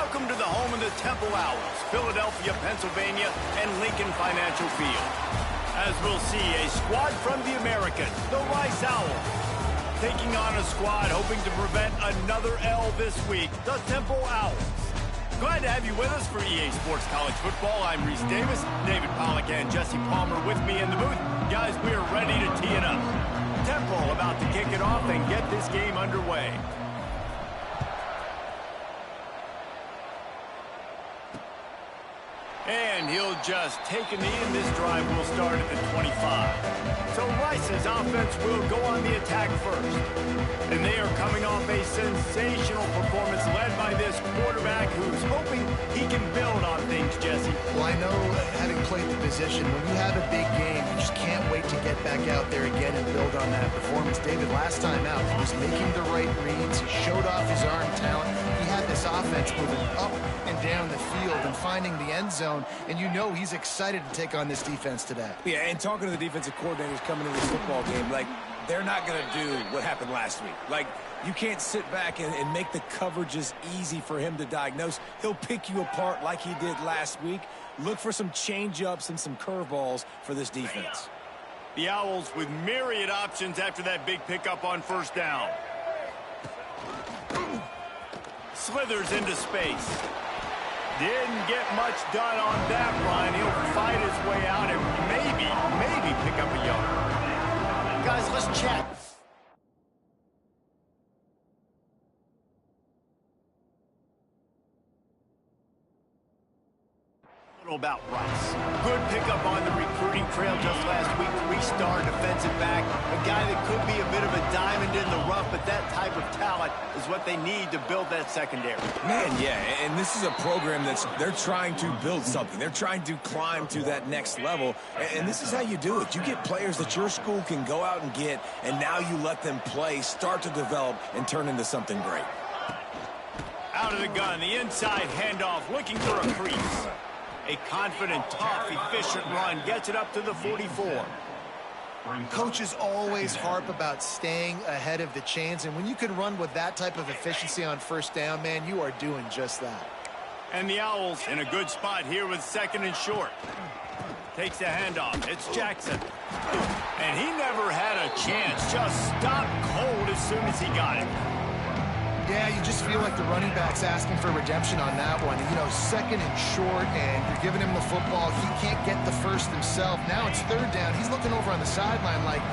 Welcome to the home of the Temple Owls, Philadelphia, Pennsylvania, and Lincoln Financial Field. As we'll see, a squad from the Americas, the Rice Owls, taking on a squad hoping to prevent another L this week, the Temple Owls. Glad to have you with us for EA Sports College Football. I'm Reese Davis, David Pollack and Jesse Palmer with me in the booth. Guys, we are ready to tee it up. Temple about to kick it off and get this game underway. And he'll just take a knee, and this drive will start at the 25. So Rice's offense will go on the attack first. And they are coming off a sensational performance led by this quarterback who's hoping he can build on things, Jesse. Well, I know, having played the position, when you have a big game, you just can't wait to get back out there again and build on that performance. David, last time out, he was making the right reads. He showed off his arm talent. He had this offense moving up and down the field and finding the end zone, and you know he's excited to take on this defense today. Yeah, and talking to the defensive coordinators coming into this football game, like, they're not going to do what happened last week. Like, you can't sit back and make the coverages easy for him to diagnose. He'll pick you apart like he did last week. Look for some change-ups and some curveballs for this defense. The Owls with myriad options after that big pickup on first down. Slithers into space. Didn't get much done on that run. He'll fight his way out and maybe pick up a yard. Guys, let's chat. About Rice. Good pickup on the recruiting trail just last week. Three-star defensive back, a guy that could be a bit of a diamond in the rough, but that type of talent is what they need to build that secondary. Man, yeah, and this is a program they're trying to build something. They're trying to climb to that next level, and this is how you do it. You get players that your school can go out and get, and now you let them play, start to develop, and turn into something great. Out of the gun, the inside handoff, looking for a crease. A confident, tough, efficient run gets it up to the 44. Coaches always harp about staying ahead of the chains, and when you can run with that type of efficiency on first down, man, you are doing just that. And the Owls in a good spot here with second and short. Takes the handoff. It's Jackson. And he never had a chance. Just stopped cold as soon as he got it. Yeah, you just feel like the running back's asking for redemption on that one. You know, second and short, and you're giving him the football. He can't get the first himself. Now it's third down. He's looking over on the sideline like,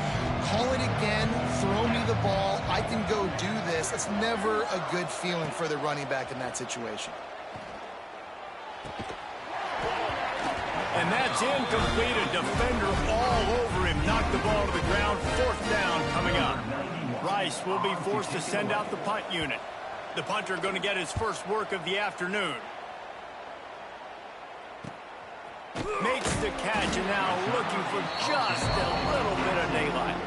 call it again, throw me the ball, I can go do this. That's never a good feeling for the running back in that situation. And that's incomplete. A defender all over him. Knocked the ball to the ground. Fourth down coming up. Rice will be forced to send out the punt unit. The punter going to get his first work of the afternoon. Makes the catch and now looking for just a little bit of daylight.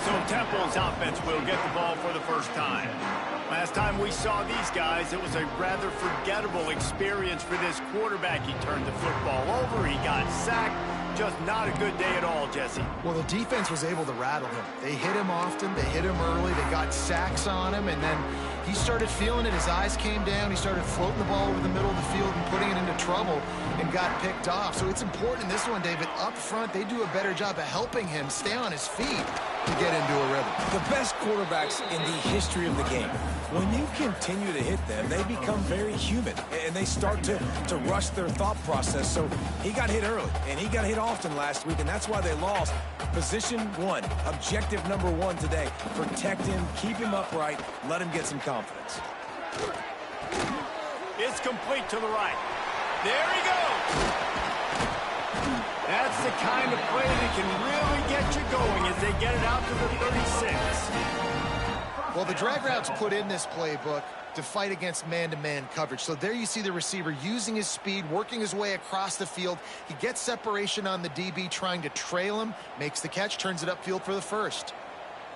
So Temple's offense will get the ball for the first time. Last time we saw these guys, it was a rather forgettable experience for this quarterback. He turned the football over, he got sacked. Just not a good day at all, Jesse. Well, the defense was able to rattle him. They hit him often, they hit him early, they got sacks on him, and then he started feeling it. His eyes came down, he started floating the ball over the middle of the field and putting it into trouble and got picked off. So it's important in this one, David, up front, they do a better job of helping him stay on his feet to get into a rhythm. The best quarterbacks in the history of the game, when you continue to hit them, they become very human, and they start to rush their thought process. So he got hit early, and he got hit often last week, and that's why they lost. Position one, objective number one today. Protect him, keep him upright, let him get some confidence. It's complete to the right. There he goes. That's the kind of play that can really get you going as they get it out to the 36. Well, the drag routes put in this playbook to fight against man-to-man coverage. So there you see the receiver using his speed, working his way across the field. He gets separation on the DB, trying to trail him, makes the catch, turns it upfield for the first.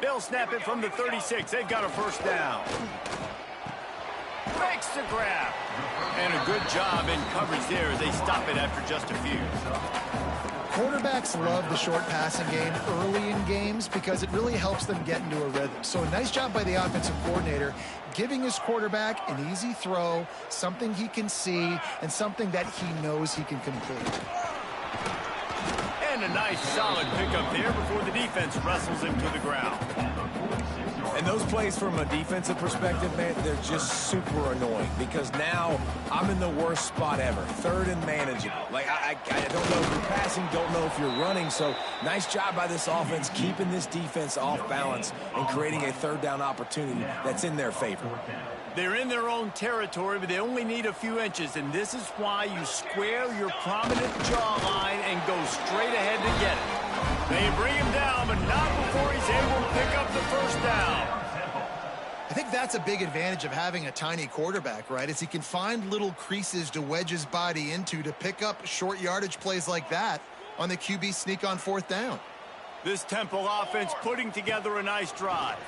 They'll snap it from the 36. They've got a first down. Makes the grab. And a good job in coverage there as they stop it after just a few. Quarterbacks love the short passing game early in games because it really helps them get into a rhythm. So a nice job by the offensive coordinator giving his quarterback an easy throw, something he can see, and something that he knows he can complete. And a nice solid pickup there before the defense wrestles him to the ground. And those plays from a defensive perspective, man, they're just super annoying because now I'm in the worst spot ever. Third and manageable. Like, I don't know if you're passing, don't know if you're running. So nice job by this offense keeping this defense off balance and creating a third down opportunity that's in their favor. They're in their own territory, but they only need a few inches, and this is why you square your prominent jawline and go straight ahead to get it. They bring him down, but not before he's able to pick up the first down. I think that's a big advantage of having a tiny quarterback, right? Is he can find little creases to wedge his body into to pick up short yardage plays like that on the QB sneak on fourth down. This Temple offense putting together a nice drive.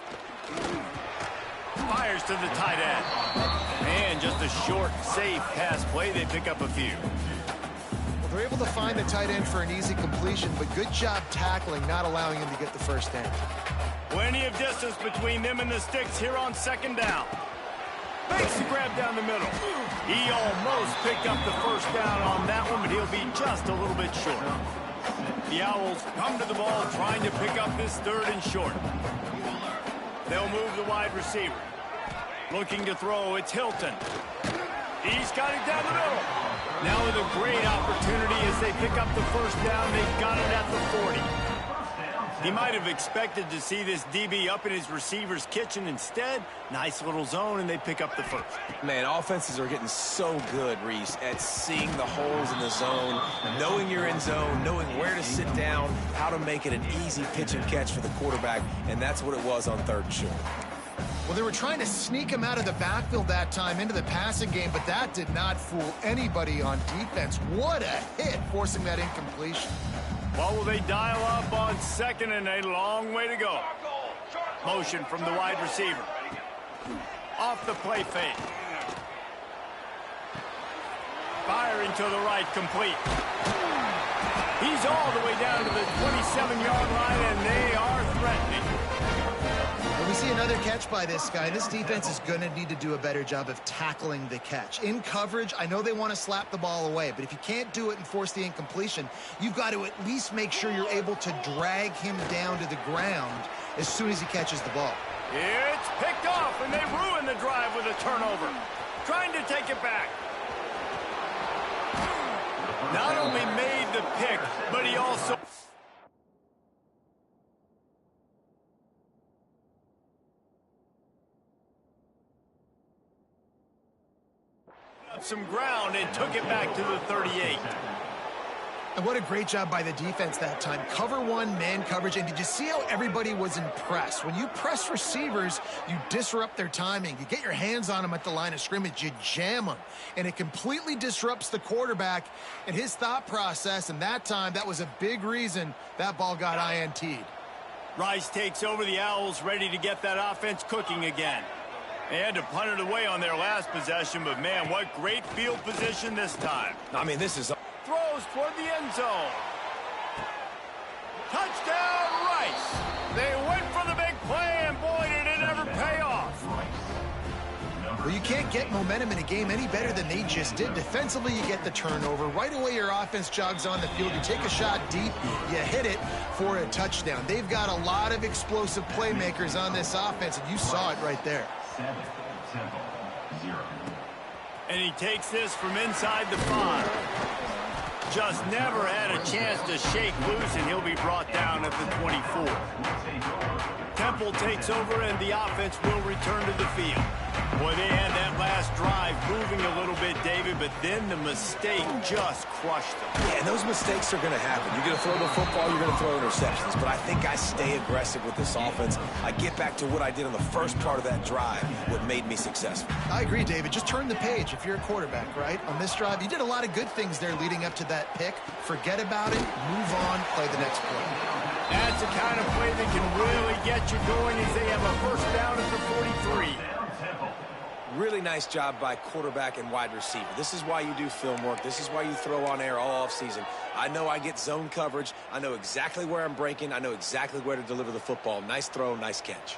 Fires to the tight end. And just a short, safe pass play. They pick up a few. Well, they're able to find the tight end for an easy completion, but good job tackling, not allowing him to get the first down. Plenty of distance between them and the sticks here on second down. Makes the grab down the middle. He almost picked up the first down on that one, but he'll be just a little bit short. The Owls come to the ball trying to pick up this third and short. They'll move the wide receiver. Looking to throw, it's Hilton. He's got it down the middle. Now with a great opportunity as they pick up the first down, they got it at the 40. He might have expected to see this DB up in his receiver's kitchen. Instead, nice little zone, and they pick up the first. Man, offenses are getting so good, Reese, at seeing the holes in the zone, knowing you're in zone, knowing where to sit down, how to make it an easy pitch and catch for the quarterback, and that's what it was on third and short. Well, they were trying to sneak him out of the backfield that time into the passing game, but that did not fool anybody on defense. What a hit, forcing that incompletion. Well, will they dial up on second and a long way to go? Motion from the wide receiver. Off the play fake. Firing to the right, complete. He's all the way down to the 27-yard line, and they are threatening. We see another catch by this guy. This defense is going to need to do a better job of tackling the catch. In coverage, I know they want to slap the ball away, but if you can't do it and force the incompletion, you've got to at least make sure you're able to drag him down to the ground as soon as he catches the ball. It's picked off, and they ruin the drive with a turnover. Trying to take it back. Not only made the pick, but he also... some ground and took it back to the 38. And what a great job by the defense that time. Cover one, man coverage. And did you see how everybody was impressed? When you press receivers, you disrupt their timing. You get your hands on them at the line of scrimmage. You jam them. And it completely disrupts the quarterback and his thought process. And that time, that was a big reason that ball got INT'd. Rice takes over. The Owls ready to get that offense cooking again. They had to punt it away on their last possession, but man, what great field position this time. I mean, this is... Throws toward the end zone. Touchdown, Rice. They went for the big play, and boy, did it ever pay off. Well, you can't get momentum in a game any better than they just did. Defensively, you get the turnover. Right away, your offense jogs on the field. You take a shot deep, you hit it for a touchdown. They've got a lot of explosive playmakers on this offense, and you saw it right there. And he takes this from inside the 5. Just never had a chance to shake loose, and he'll be brought down at the 24. Temple takes over, and the offense will return to the field. Boy, they had that last drive moving a little bit, David, but then the mistake just crushed them. Yeah, and those mistakes are going to happen. You're going to throw the football, you're going to throw interceptions. But I think I stay aggressive with this offense. I get back to what I did on the first part of that drive, what made me successful. I agree, David. Just turn the page if you're a quarterback, right? On this drive, you did a lot of good things there leading up to that pick. Forget about it, move on, play the next play. That's the kind of play that can really get you going as they have a first down at the 43. Really nice job by quarterback and wide receiver. This is why you do film work. This is why you throw on air all offseason. I know I get zone coverage. I know exactly where I'm breaking. I know exactly where to deliver the football. Nice throw, nice catch.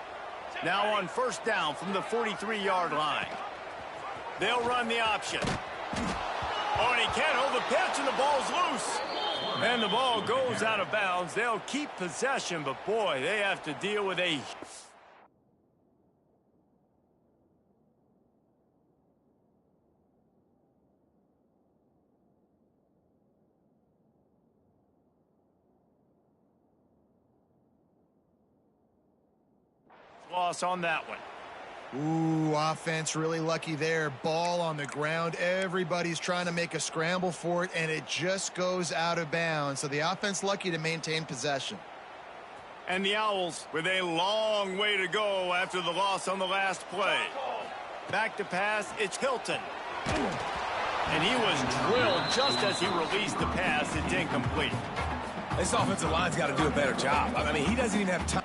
Now on first down from the 43-yard line. They'll run the option. Oh, and he can't hold the pitch, and the ball's loose. And the ball goes out of bounds. They'll keep possession, but boy, they have to deal with a... loss on that one. Ooh, offense really lucky there. Ball on the ground. Everybody's trying to make a scramble for it, and it just goes out of bounds. So the offense lucky to maintain possession. And the Owls with a long way to go after the loss on the last play. Back to pass, it's Hilton. And he was drilled just as he released the pass. It's incomplete. This offensive line's got to do a better job. I mean, he doesn't even have time.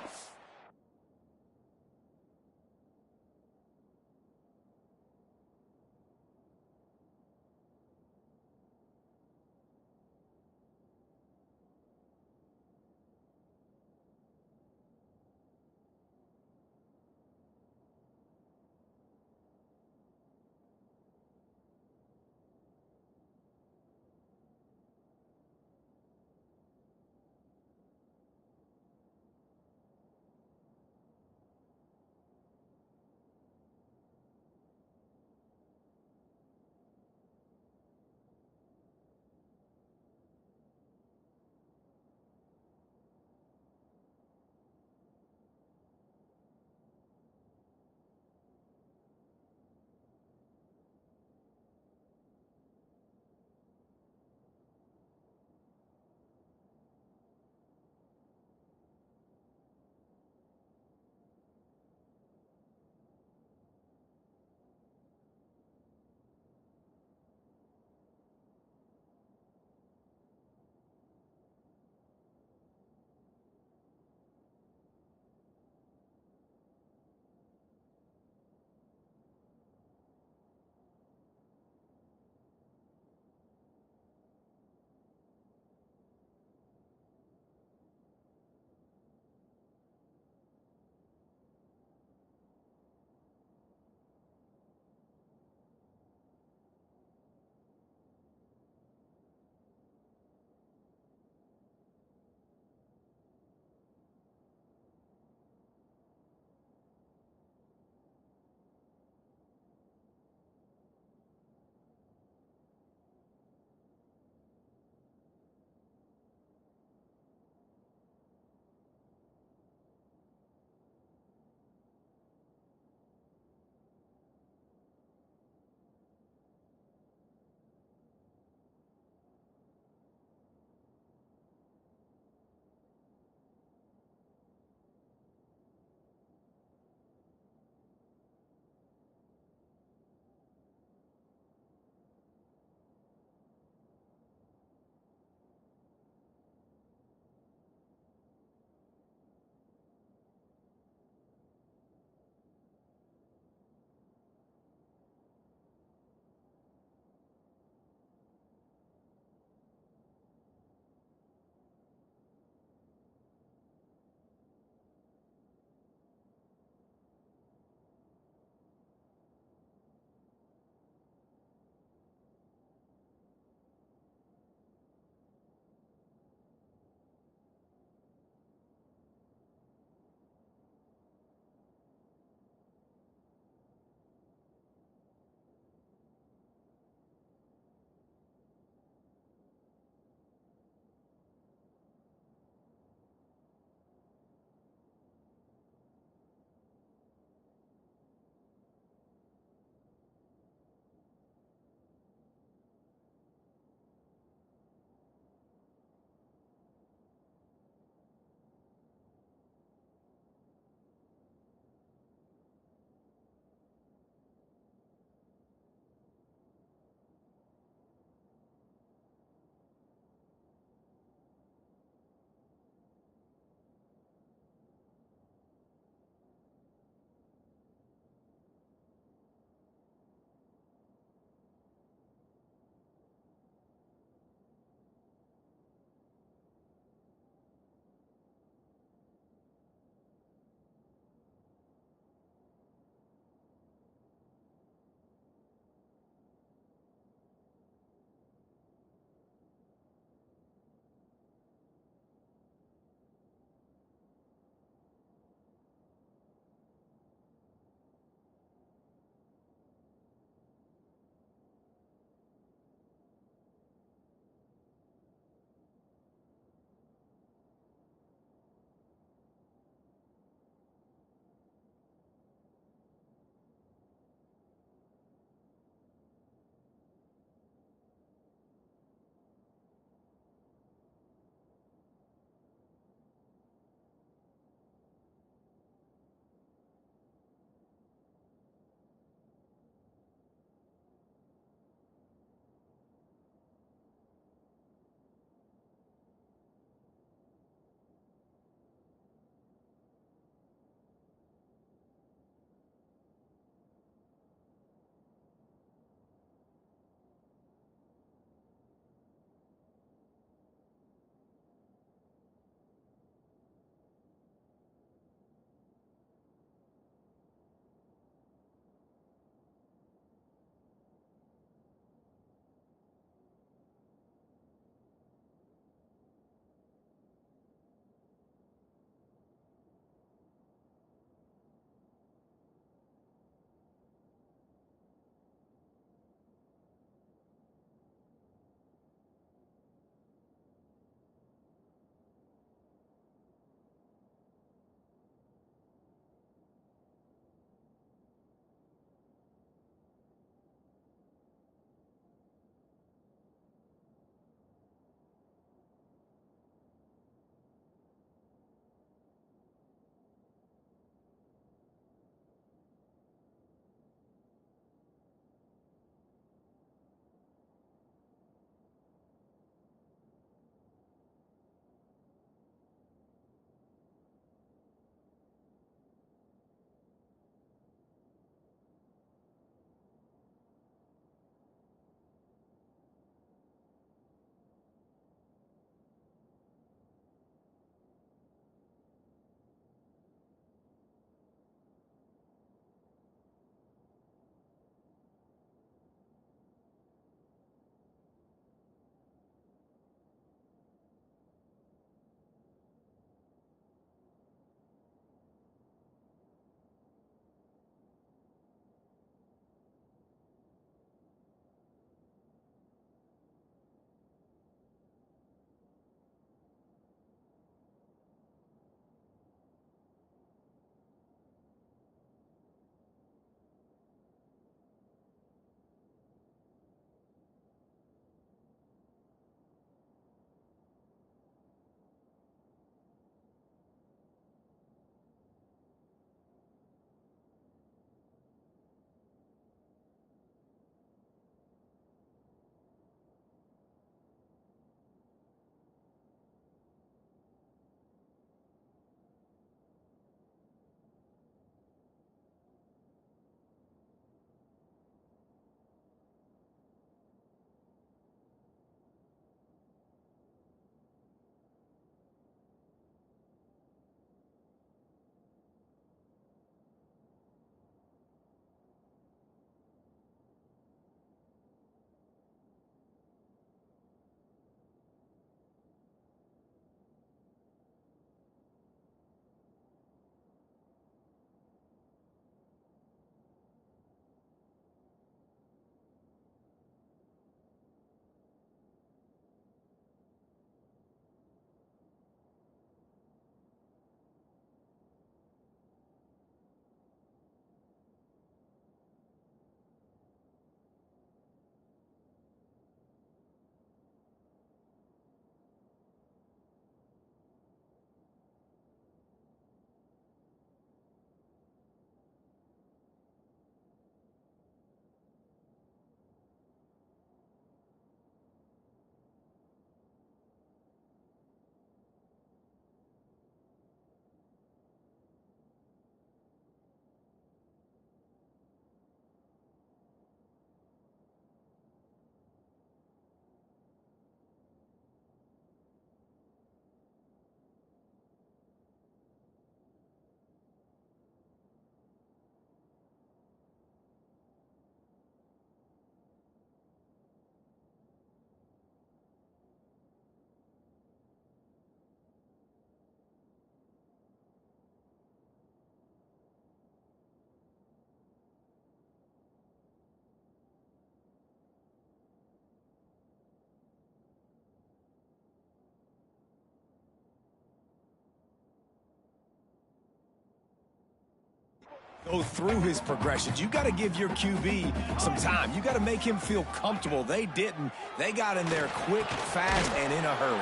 Go through his progressions. You got to give your QB some time. You got to make him feel comfortable. They didn't. They got in there quick, fast, and in a hurry.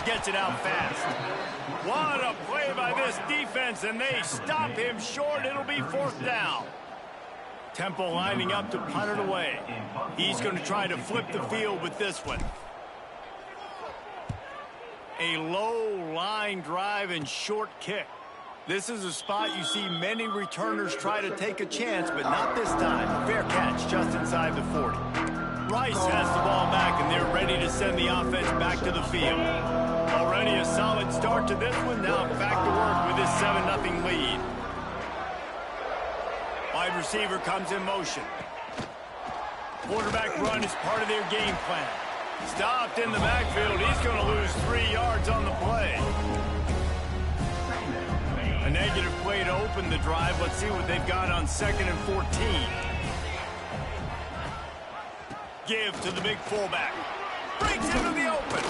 Gets it out fast. What a play by this defense, and they stop him short. It'll be 4th down. Temple lining up to punt it away. He's going to try to flip the field with this one. A low line drive and short kick. This is a spot you see many returners try to take a chance, but not this time. Fair catch just inside the 40. Rice has the ball back, and they're ready to send the offense back to the field. Already a solid start to this one. Now back to work with this 7-0 lead. Wide receiver comes in motion. Quarterback run is part of their game plan. Stopped in the backfield. He's going to lose 3 yards on the play. A negative play to open the drive. Let's see what they've got on 2nd and 14. Give to the big fullback. Breaks into the open.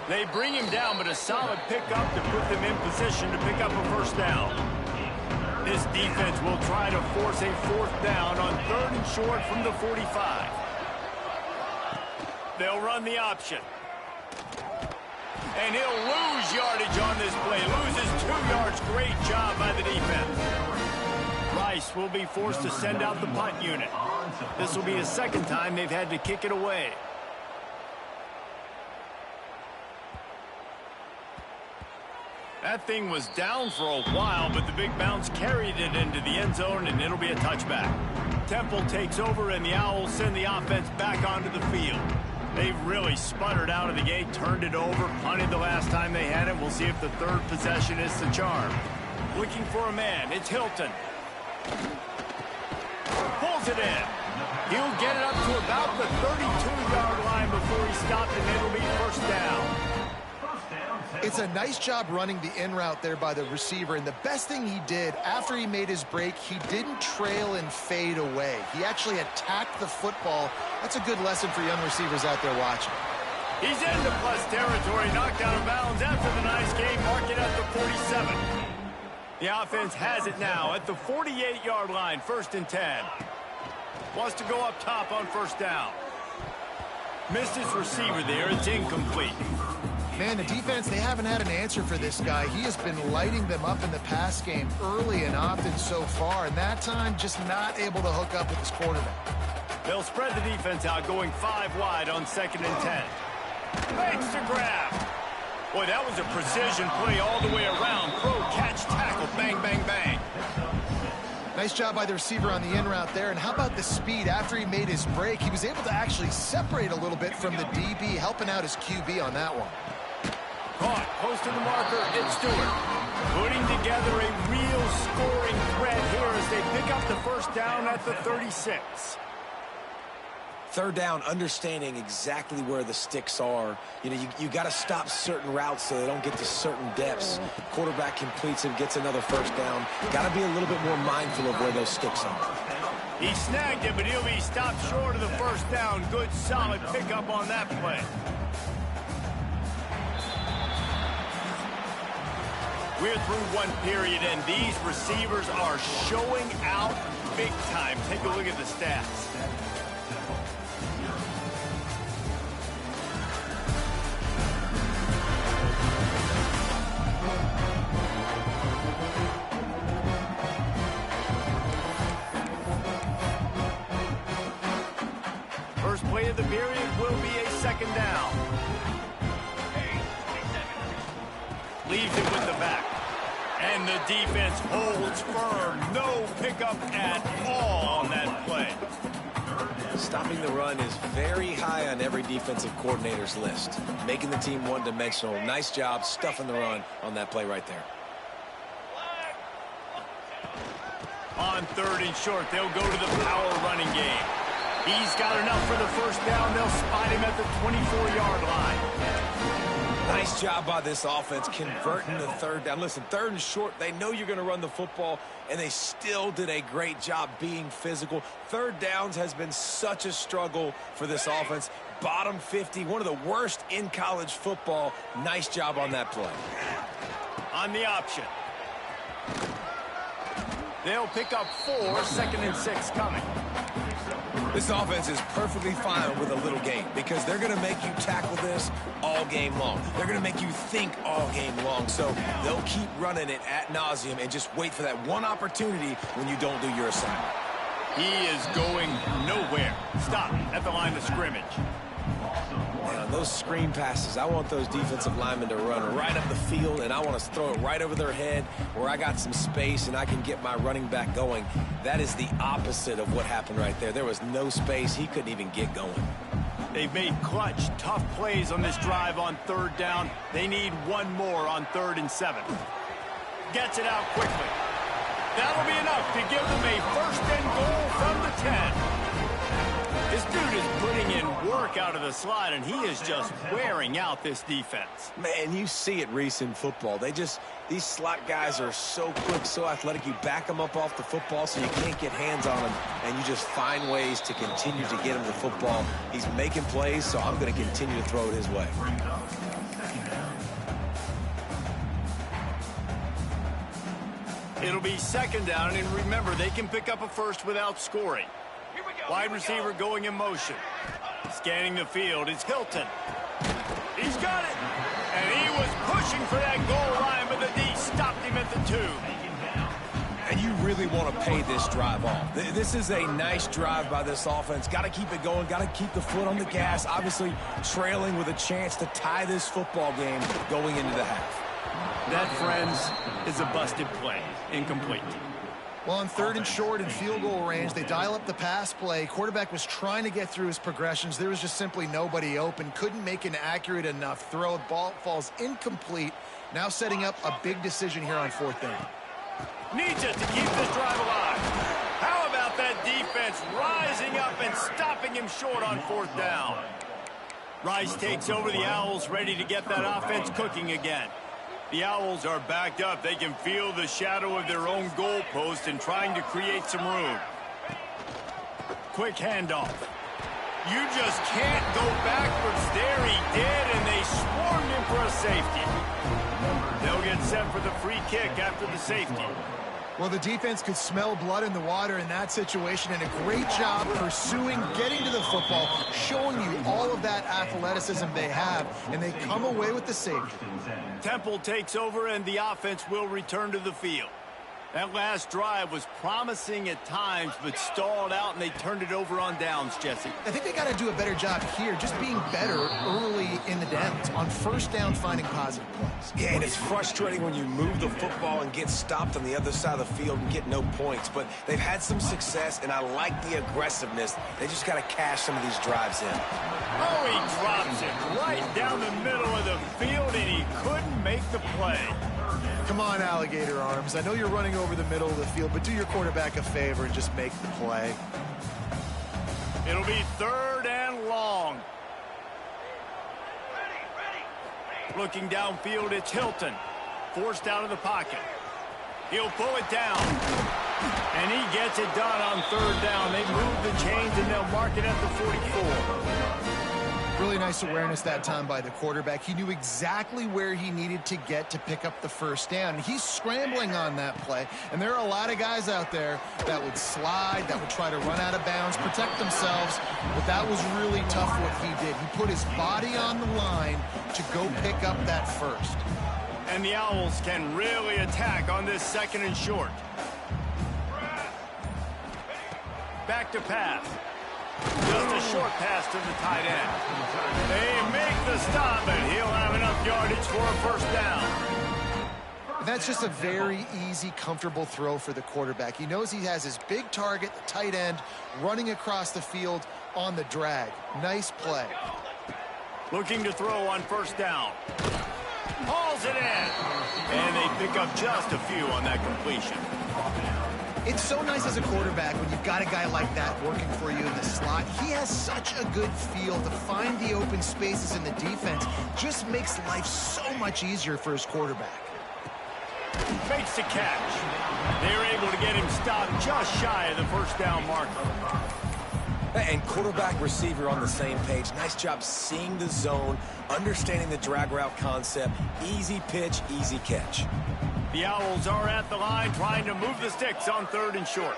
They bring him down, but a solid pickup to put them in position to pick up a 1st down. This defense will try to force a 4th down on 3rd and short from the 45. They'll run the option. And he'll lose yardage on this play. Loses 2 yards. Great job by the defense. Rice will be forced to send out the punt unit. This will be the 2nd time they've had to kick it away. That thing was down for a while, but the big bounce carried it into the end zone, and it'll be a touchback. Temple takes over, and the Owls send the offense back onto the field. They've really sputtered out of the gate, turned it over, punted the last time they had it. We'll see if the 3rd possession is the charm. Looking for a man. It's Hilton. Pulls it in. He'll get it up to about the 32-yard line before he stopped, and it'll be 1st down. It's a nice job running the in route there by the receiver, and the best thing he did after he made his break, he didn't trail and fade away. He actually attacked the football. That's a good lesson for young receivers out there watching. He's into plus territory, knocked out of bounds after the nice game, mark it at the 47. The offense has it now at the 48-yard line, 1st and 10. Wants to go up top on 1st down. Missed his receiver there. It's incomplete. Man, the defense, they haven't had an answer for this guy. He has been lighting them up in the pass game early and often so far, and that time just not able to hook up with his quarterback. They'll spread the defense out, going 5 wide on 2nd and 10. Makes the grab. Boy, that was a precision play all the way around. Throw, catch, tackle, bang, bang, bang. Nice job by the receiver on the in route there. And how about the speed after he made his break? He was able to actually separate a little bit from the DB, helping out his QB on that one. Caught, close to the marker, it's Stewart. Putting together a real scoring threat here as they pick up the 1st down at the 36. 3rd down, understanding exactly where the sticks are. You know, you got to stop certain routes so they don't get to certain depths. Quarterback completes and gets another 1st down. Got to be a little bit more mindful of where those sticks are. He snagged it, but he'll be stopped short of the 1st down. Good, solid pickup on that play. We're through one period, and these receivers are showing out big time. Take a look at the stats. First play of the period will be a 2nd down. Leaves it with the back. And the defense holds firm. No pickup at all on that play. Stopping the run is very high on every defensive coordinator's list. Making the team one-dimensional. Nice job stuffing the run on that play right there. On 3rd and short, they'll go to the power running game. He's got enough for the 1st down. They'll spot him at the 24-yard line. Nice job by this offense converting the 3rd down. Listen, 3rd and short, they know you're going to run the football, and they still did a great job being physical. 3rd downs has been such a struggle for this offense. Bottom 50, one of the worst in college football. Nice job on that play. On the option. They'll pick up 4, 2nd and 6 coming. This offense is perfectly fine with a little game because they're going to make you tackle this all game long. They're going to make you think all game long. So they'll keep running it ad nauseum and just wait for that one opportunity when you don't do your assignment. He is going nowhere. Stop at the line of scrimmage. Now, those screen passes, I want those defensive linemen to run right up the field, and I want to throw it right over their head where I got some space and I can get my running back going. That is the opposite of what happened right there. There was no space. He couldn't even get going. They've made clutch, tough plays on this drive on 3rd down. They need one more on 3rd and 7. Gets it out quickly. That'll be enough to give them a 1st and goal from the 10. This dude is putting in work out of the slot, and he is just wearing out this defense. Man, you see it, Reese, in football. These slot guys are so quick, so athletic. You back them up off the football so you can't get hands on them, and you just find ways to continue to get him the football. He's making plays, so I'm going to continue to throw it his way. It'll be 2nd down, and remember, they can pick up a 1st without scoring. Wide receiver going in motion. Scanning the field, it's Hilton. He's got it. And he was pushing for that goal line, but the D stopped him at the 2. And you really want to pay this drive off. This is a nice drive by this offense. Got to keep it going. Got to keep the foot on the gas. Obviously, trailing with a chance to tie this football game going into the half. That, friends, is a busted play. Incomplete. Well, on 3rd and short in field goal range, they dial up the pass play. Quarterback was trying to get through his progressions. There was just simply nobody open. Couldn't make an accurate enough throw. Ball falls incomplete. Now setting up a big decision here on 4th down. Needs it to keep this drive alive. How about that defense rising up and stopping him short on 4th down? Rice takes over the Owls, ready to get that offense cooking again. The Owls are backed up. They can feel the shadow of their own goalpost and trying to create some room. Quick handoff. You just can't go backwards. There he did, and they swarmed him for a safety. They'll get set for the free kick after the safety. Well, the defense could smell blood in the water in that situation, and a great job pursuing, getting to the football, showing you all of that athleticism they have, and they come away with the safety. Temple takes over, and the offense will return to the field. That last drive was promising at times, but stalled out, and they turned it over on downs, Jesse. I think they got to do a better job here, just being better early in the downs, on 1st down, finding positive plays. Yeah, and it's frustrating when you move the football and get stopped on the other side of the field and get no points, but they've had some success, and I like the aggressiveness. They just got to cash some of these drives in. Oh, he drops it right down the middle of the field, and he couldn't make the play. Come on, alligator arms. I know you're running over the middle of the field, but do your quarterback a favor and just make the play. It'll be 3rd and long. Looking downfield, it's Hilton. Forced out of the pocket. He'll pull it down. And he gets it done on 3rd down. They move the chains, and they'll mark it at the 44. Really nice awareness that time by the quarterback. He knew exactly where he needed to get to pick up the 1st down. He's scrambling on that play, and there are a lot of guys out there that would slide, that would try to run out of bounds, protect themselves, but that was really tough what he did. He put his body on the line to go pick up that 1st. And the Owls can really attack on this 2nd and short. Back to pass. Just a short pass to the tight end. They make the stop, and he'll have enough yardage for a 1st down. That's just a very easy, comfortable throw for the quarterback. He knows he has his big target, the tight end, running across the field on the drag. Nice play. Looking to throw on 1st down. Hauls it in. And they pick up just a few on that completion. It's so nice as a quarterback when you've got a guy like that working for you in the slot. He has such a good feel to find the open spaces in the defense. Just makes life so much easier for his quarterback. Makes the catch. They're able to get him stopped just shy of the 1st down marker. And quarterback, receiver on the same page. Nice job seeing the zone, understanding the drag route concept. Easy pitch, easy catch. The Owls are at the line trying to move the sticks on 3rd and short.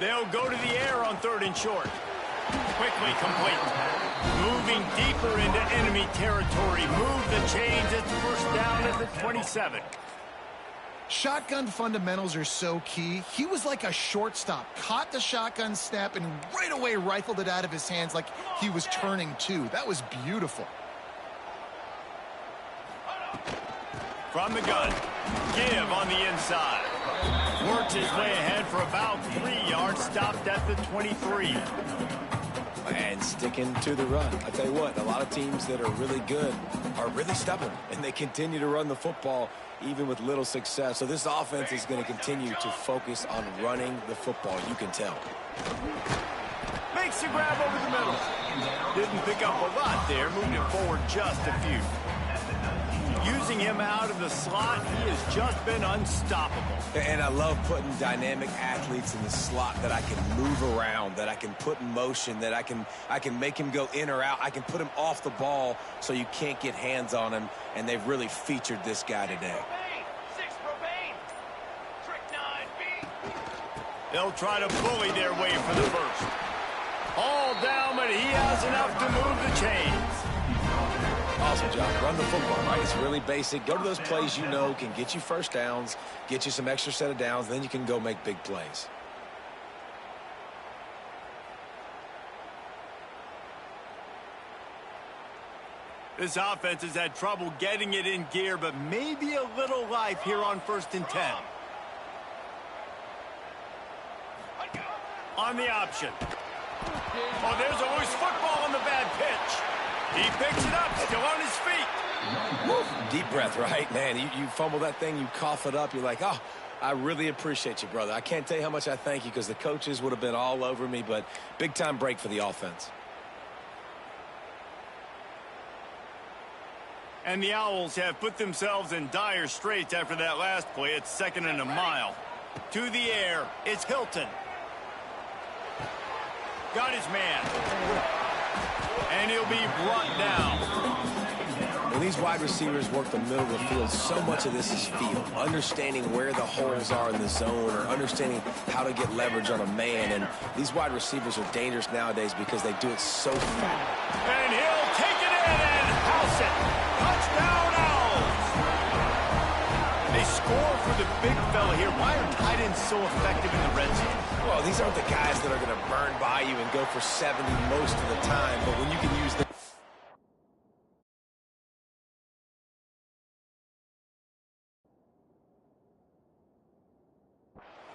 They'll go to the air on 3rd and short. Quickly complete. Moving deeper into enemy territory. Move the chains. It's first down at the 27. Shotgun fundamentals are so key. He was like a shortstop. Caught the shotgun snap and right away rifled it out of his hands like he was turning two. That was beautiful. From the gun. Give on the inside. Works his way ahead for about 3 yards. Stopped at the 23. And sticking to the run. I tell you what, a lot of teams that are really good are really stubborn, and they continue to run the football even with little success. So this offense is going to continue to focus on running the football. You can tell. Makes the grab over the middle. Didn't pick up a lot there. Moved it forward just a few. Using him out of the slot, he has just been unstoppable. And I love putting dynamic athletes in the slot that I can move around, that I can put in motion, that I can make him go in or out. I can put him off the ball so you can't get hands on him, and they've really featured this guy today. They'll try to bully their way for the first. All down, but he has enough to move the chains. Awesome job. Run the football, right? It's really basic. Go to those plays you know can get you first downs, get you some extra set of downs, then you can go make big plays. This offense has had trouble getting it in gear, but maybe a little life here on 1st and 10. On the option. Oh, there's a loose football on the bad pitch. He picks it up, still on his feet. Woo. Deep breath, right? Man, you fumble that thing, you cough it up, you're like, oh, I really appreciate you, brother. I can't tell you how much I thank you because the coaches would have been all over me, but big-time break for the offense. And the Owls have put themselves in dire straits after that last play. It's 2nd and a mile. To the air, it's Hilton. Got his man. And he'll be brought down. When these wide receivers work the middle of the field, so much of this is feel. Understanding where the holes are in the zone or understanding how to get leverage on a man. And these wide receivers are dangerous nowadays because they do it so fast. And he'll take it in and house it. Touchdown, Owls. They score for the big fella here. Why are tight ends so effective in the red zone? Well, these aren't the guys that are going to burn by you and go for 70 most of the time, but when you can use the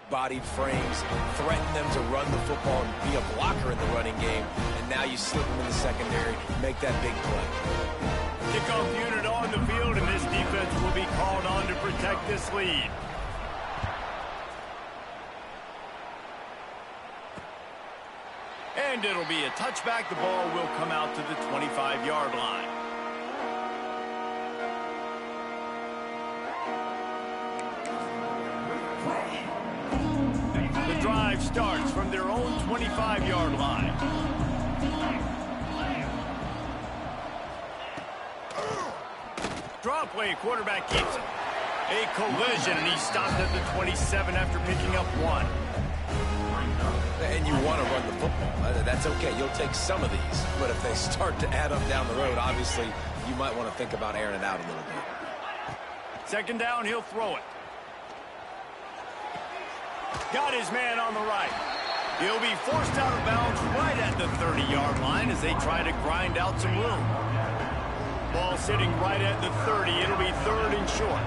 bodied frames, threaten them to run the football and be a blocker in the running game, and now you slip them in the secondary, make that big play. Kickoff unit on the field, and this defense will be called on to protect this lead. And it'll be a touchback. The ball will come out to the 25-yard line. The drive starts from their own 25-yard line. Draw play, quarterback keeps it. A collision, and he stopped at the 27 after picking up 1. And you want to run the football. That's okay. You'll take some of these. But if they start to add up down the road, obviously, you might want to think about airing it out a little bit. 2nd down, he'll throw it. Got his man on the right. He'll be forced out of bounds right at the 30-yard line as they try to grind out some room. Ball sitting right at the 30. It'll be 3rd and short.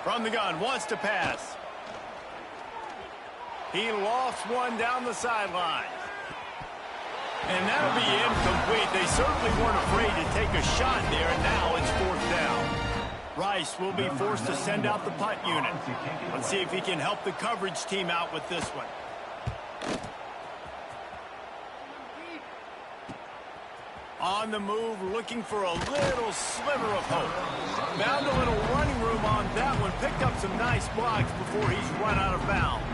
From the gun, wants to pass. He lofts one down the sideline. And that'll be incomplete. They certainly weren't afraid to take a shot there, and now it's 4th down. Rice will be forced to send out the punt unit. Let's see if he can help the coverage team out with this one. On the move, looking for a little sliver of hope. Found a little running room on that one. Picked up some nice blocks before he's run out of bounds.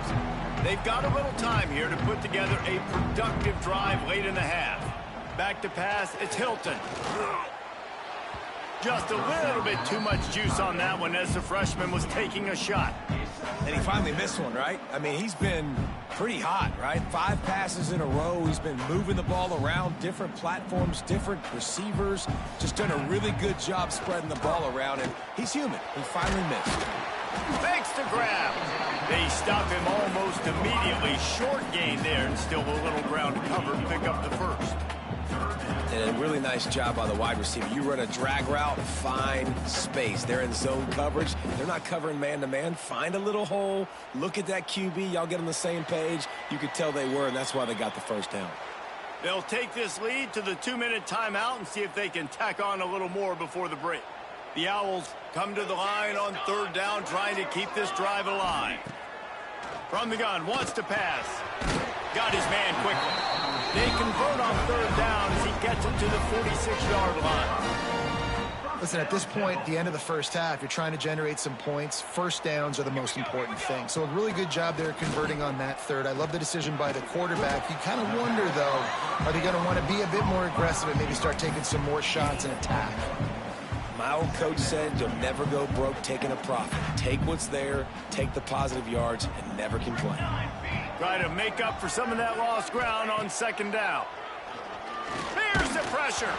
They've got a little time here to put together a productive drive late in the half. Back to pass, it's Hilton. Just a little bit too much juice on that one as the freshman was taking a shot. And he finally missed one, right? I mean, he's been pretty hot, right? 5 passes in a row. He's been moving the ball around, different platforms, different receivers. Just done a really good job spreading the ball around, and he's human. He finally missed. Thanks to grab. They stop him almost immediately. Short gain there, and still a little ground to cover to pick up the first. And a really nice job by the wide receiver. You run a drag route, find space. They're in zone coverage. They're not covering man-to-man. Find a little hole. Look at that QB. Y'all get on the same page. You could tell they were, and that's why they got the first down. They'll take this lead to the 2-minute timeout and see if they can tack on a little more before the break. The Owls come to the line on 3rd down, trying to keep this drive alive. From the gun, wants to pass. Got his man quickly. They convert on 3rd down as he gets it to the 46-yard line. Listen, at this point, the end of the first half, you're trying to generate some points. First downs are the most important thing. So a really good job there converting on that 3rd. I love the decision by the quarterback. You kind of wonder, though, are they going to want to be a bit more aggressive and maybe start taking some more shots and attack? My old coach said you'll never go broke taking a profit. Take what's there, take the positive yards, and never complain. Try to make up for some of that lost ground on 2nd down. There's the pressure.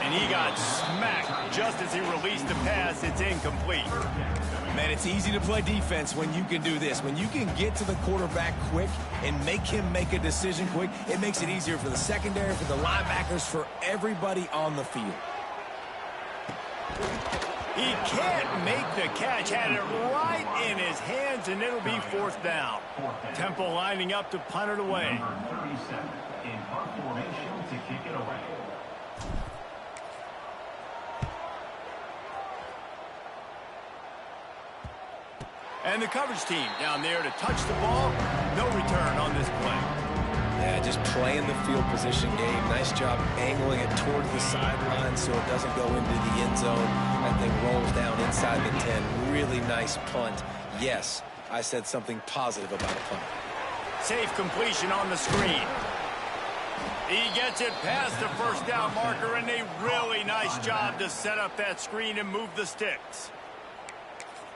And he got smacked just as he released the pass. It's incomplete. Man, it's easy to play defense when you can do this. When you can get to the quarterback quick and make him make a decision quick, it makes it easier for the secondary, for the linebackers, for everybody on the field. He can't make the catch. Had it right in his hands, and it'll be 4th down. Temple lining up to punt it away. Number 37 in punt formation to kick it away. And the coverage team down there to touch the ball. No return on this play. Yeah, just playing the field position game. Nice job angling it towards the sideline so it doesn't go into the end zone. That thing rolls down inside the 10. Really nice punt. Yes, I said something positive about a punt. Safe completion on the screen. He gets it past the 1st down marker, and a really nice job to set up that screen and move the sticks.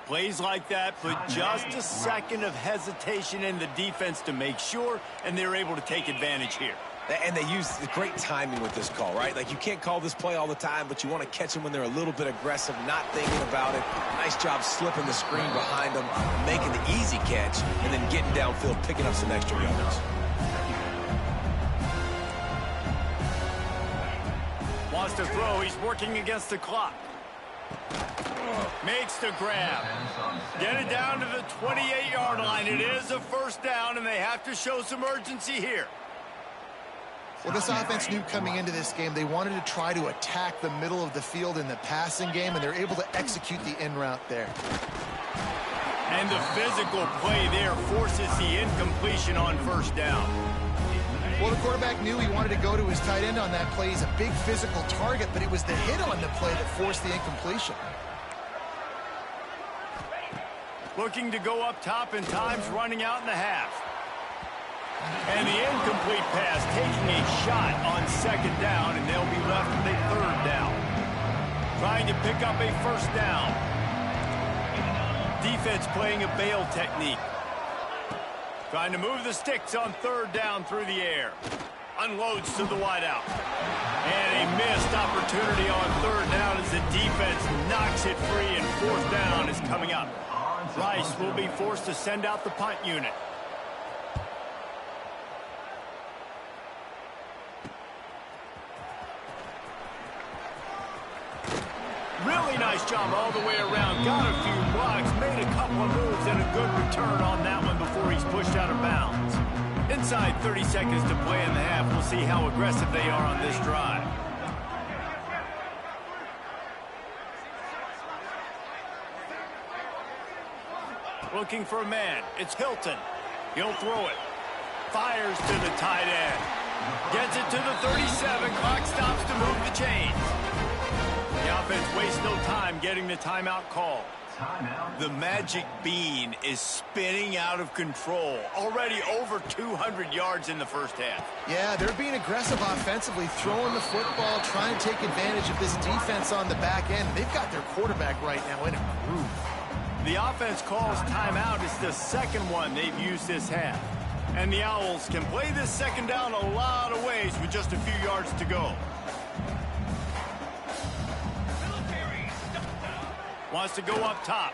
Plays like that put just a second of hesitation in the defense to make sure, and they're able to take advantage here. And they use great timing with this call, right? Like, you can't call this play all the time, but you want to catch them when they're a little bit aggressive, not thinking about it. Nice job slipping the screen behind them, making the easy catch, and then getting downfield, picking up some extra yards. Wants to throw. He's working against the clock. Makes the grab. Get it down to the 28-yard line. It is a 1st down, and they have to show some urgency here. Well, this offense knew coming into this game they wanted to try to attack the middle of the field in the passing game, and they're able to execute the in route there. And the physical play there forces the incompletion on 1st down. Well, the quarterback knew he wanted to go to his tight end on that play. He's a big physical target, but it was the hit on the play that forced the incompletion. Looking to go up top, and time's running out in the half. And the incomplete pass taking a shot on 2nd down, and they'll be left with a 3rd down. Trying to pick up a 1st down. Defense playing a bail technique. Trying to move the sticks on 3rd down through the air. Unloads to the wideout. And a missed opportunity on 3rd down as the defense knocks it free, and 4th down is coming up. Rice will be forced to send out the punt unit. Really nice job all the way around. Got a few blocks, made a couple of moves, and a good return on that one before he's pushed out of bounds. Inside 30 seconds to play in the half. We'll see how aggressive they are on this drive. Looking for a man. It's Hilton. He'll throw it. Fires to the tight end. Gets it to the 37. Clock stops to move the chains. The offense wastes no time getting the timeout call. Timeout. The magic bean is spinning out of control. Already over 200 yards in the first half. Yeah, they're being aggressive offensively, throwing the football, trying to take advantage of this defense on the back end. They've got their quarterback right now in a groove. The offense calls timeout. It's the second one they've used this half. And the Owls can play this second down a lot of ways with just a few yards to go. Wants to go up top.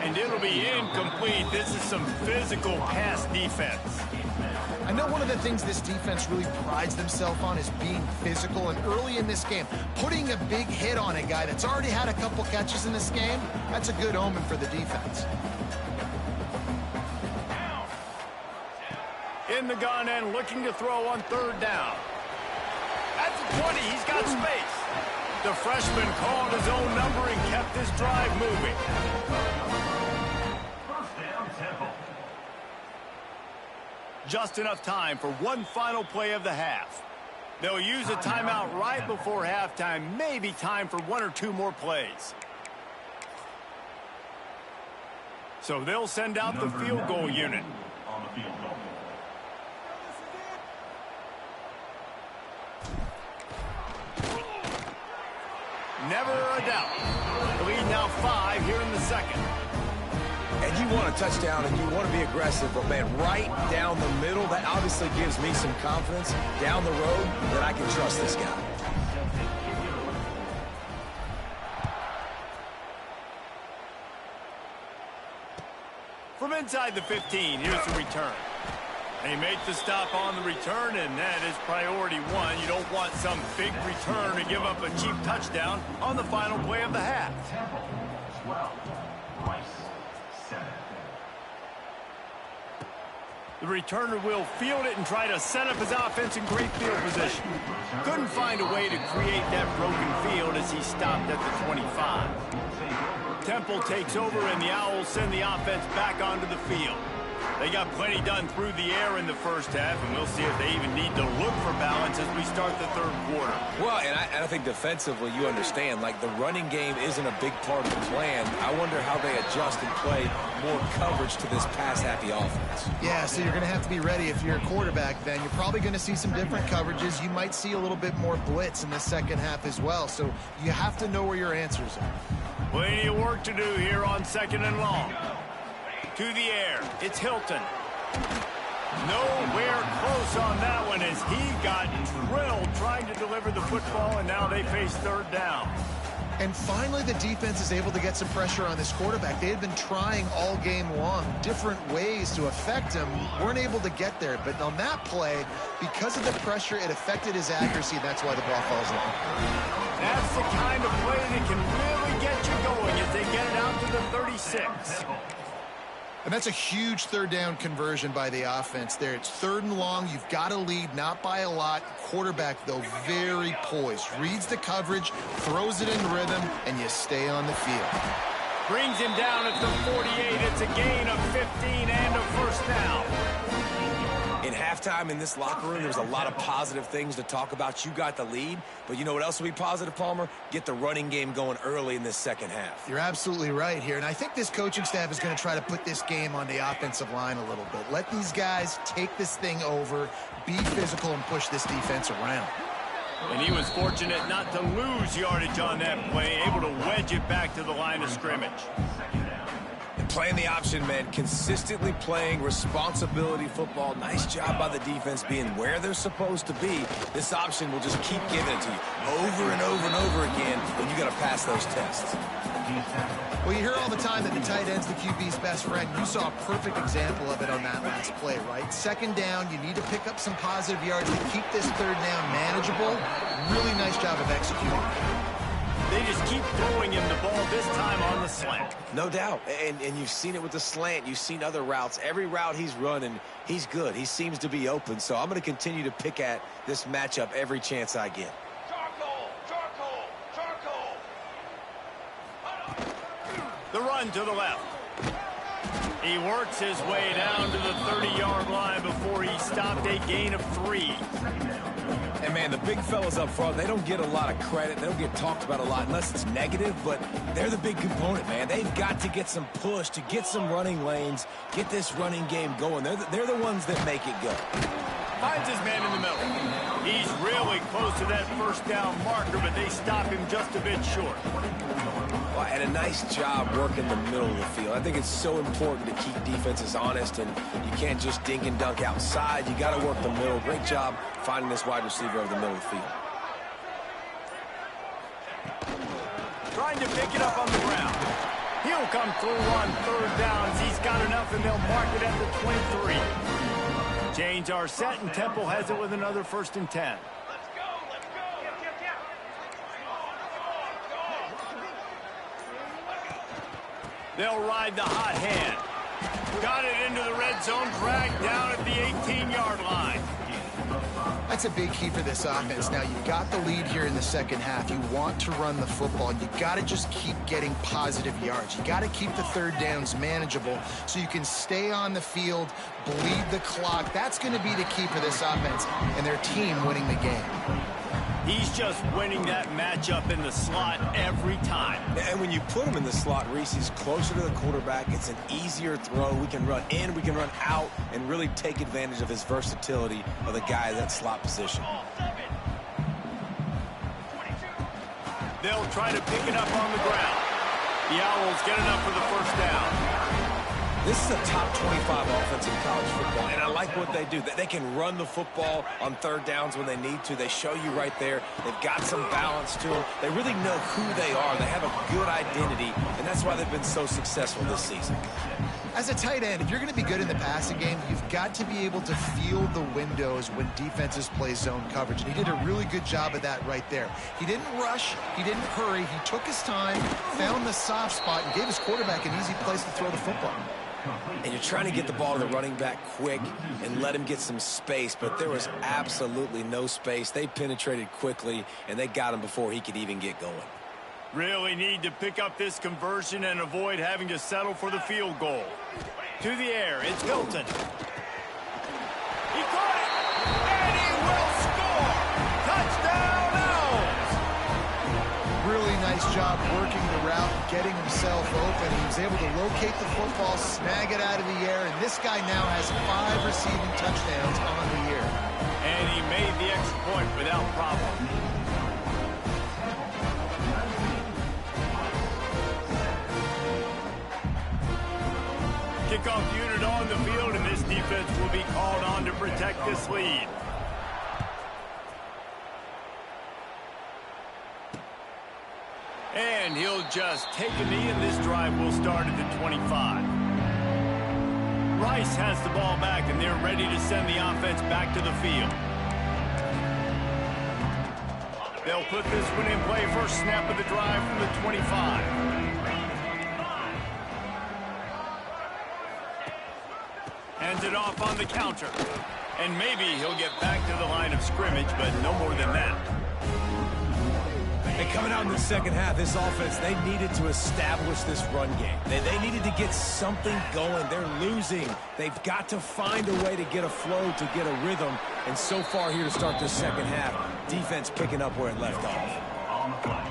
And it'll be incomplete. This is some physical pass defense. I know one of the things this defense really prides themselves on is being physical, and early in this game, putting a big hit on a guy that's already had a couple catches in this game, that's a good omen for the defense. In the gun and looking to throw on third down. At the 20, he's got space. The freshman called his own number and kept this drive moving. First down, Temple. Just enough time for one final play of the half. They'll use a timeout right before halftime. Maybe time for one or two more plays. So they'll send out the field goal unit. On the field goal. Never a doubt. The lead now 5 here in the second. And you want a touchdown and you want to be aggressive, but man, right down the middle, that obviously gives me some confidence down the road that I can trust this guy. From inside the 15, here's the return. They make the stop on the return, and that is priority one. You don't want some big return to give up a cheap touchdown on the final play of the half. Temple, 12. Rice, 7. The returner will field it and try to set up his offense in great field position. Couldn't find a way to create that broken field as he stopped at the 25. Temple takes over, and the Owls send the offense back onto the field. They got plenty done through the air in the first half, and we'll see if they even need to look for balance as we start the third quarter. Well, and I think defensively, you understand, like the running game isn't a big part of the plan. I wonder how they adjust and play more coverage to this pass-happy offense. Yeah, so you're going to have to be ready if you're a quarterback then. You're probably going to see some different coverages. You might see a little bit more blitz in the second half as well, so you have to know where your answers are. Plenty of work to do here on second and long. To the air, it's Hilton. Nowhere close on that one as he got drilled trying to deliver the football, and now they face third down. And finally, the defense is able to get some pressure on this quarterback. They had been trying all game long different ways to affect him, weren't able to get there. But on that play, because of the pressure, it affected his accuracy, and that's why the ball falls in. That's the kind of play that can really get you going as they get it out to the 36. And that's a huge third down conversion by the offense there. It's third and long. You've got to lead, not by a lot. Quarterback, though, very poised. Reads the coverage, throws it in rhythm, and you stay on the field. Brings him down at the 48. It's a gain of 15 and a first down. In halftime in this locker room, there's a lot of positive things to talk about. You got the lead, but you know what else will be positive, Palmer? Get the running game going early in this second half. You're absolutely right here, and I think this coaching staff is going to try to put this game on the offensive line a little bit. Let these guys take this thing over, be physical, and push this defense around. And he was fortunate not to lose yardage on that play, able to wedge it back to the line of scrimmage. Playing the option, man, consistently playing responsibility football. Nice job by the defense being where they're supposed to be. This option will just keep giving it to you over and over and over again, and you got to pass those tests. Well, you hear all the time that the tight end's the QB's best friend. You saw a perfect example of it on that last play, right? Second down, you need to pick up some positive yards to keep this third down manageable. Really nice job of executing. They just keep throwing him the ball, this time on the slant. No doubt, and you've seen it with the slant. You've seen other routes. Every route he's running, he's good. He seems to be open, so I'm going to continue to pick at this matchup every chance I get. The run to the left. He works his way down to the 30-yard line before he stopped a gain of 3. And, man, the big fellas up front, they don't get a lot of credit. They don't get talked about a lot unless it's negative, but they're the big component, man. They've got to get some push, to get some running lanes, get this running game going. They're the ones that make it go. Finds his man in the middle. He's really close to that first down marker, but they stop him just a bit short. Well, and a nice job working the middle of the field. I think it's so important to keep defenses honest, and you can't just dink and dunk outside. You got to work the middle. Great job finding this wide receiver over the middle of the field. Trying to pick it up on the ground. He'll come through on third downs. He's got enough, and they'll mark it at the 23. Chains are set, and Temple has it with another 1st and 10. They'll ride the hot hand. Got it into the red zone, dragged down at the 18-yard line. That's a big key for this offense. Now, you've got the lead here in the second half. You want to run the football. You got to just keep getting positive yards. You got to keep the third downs manageable so you can stay on the field, bleed the clock. That's going to be the key for this offense and their team winning the game. He's just winning that matchup in the slot every time. And when you put him in the slot, Reese, he's closer to the quarterback. It's an easier throw. We can run in, we can run out, and really take advantage of his versatility of the guy in that slot position. They'll try to pick it up on the ground. The Owls get enough for the first down. This is a top 25 offense in college football, and I like what they do. They can run the football on third downs when they need to. They show you right there. They've got some balance to them. They really know who they are. They have a good identity, and that's why they've been so successful this season. As a tight end, if you're going to be good in the passing game, you've got to be able to feel the windows when defenses play zone coverage. And he did a really good job of that right there. He didn't rush. He didn't hurry. He took his time, found the soft spot, and gave his quarterback an easy place to throw the football. And you're trying to get the ball to the running back quick and let him get some space, but there was absolutely no space. They penetrated quickly, and they got him before he could even get going. Really need to pick up this conversion and avoid having to settle for the field goal. To the air, it's Hilton. He caught it, and he will score! Touchdown, Owls! Really nice job working the route, getting himself open. He was able to locate the football, snag it out of the air, and this guy now has 5 receiving touchdowns on the year. And he made the extra point without problem. Kickoff unit on the field, and this defense will be called on to protect this lead. And he'll just take a knee, and this drive will start at the 25. Rice has the ball back, and they're ready to send the offense back to the field. They'll put this one in play. First snap of the drive from the 25. Hands it off on the counter. And maybe he'll get back to the line of scrimmage, but no more than that. And coming out in the second half, this offense, they needed to establish this run game. They needed to get something going. They're losing. They've got to find a way to get a flow, to get a rhythm. And so far here to start this second half, defense picking up where it left off. On the play.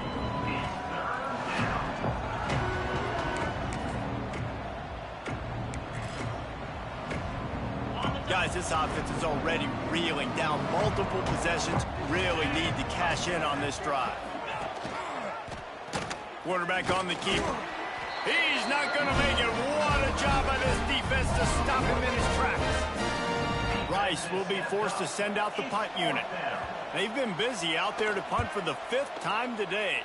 Guys, this offense is already reeling down multiple possessions. Really need to cash in on this drive. Quarterback on the keeper. He's not going to make it. What a job by this defense to stop him in his tracks. Rice will be forced to send out the punt unit. They've been busy out there to punt for the 5th time today.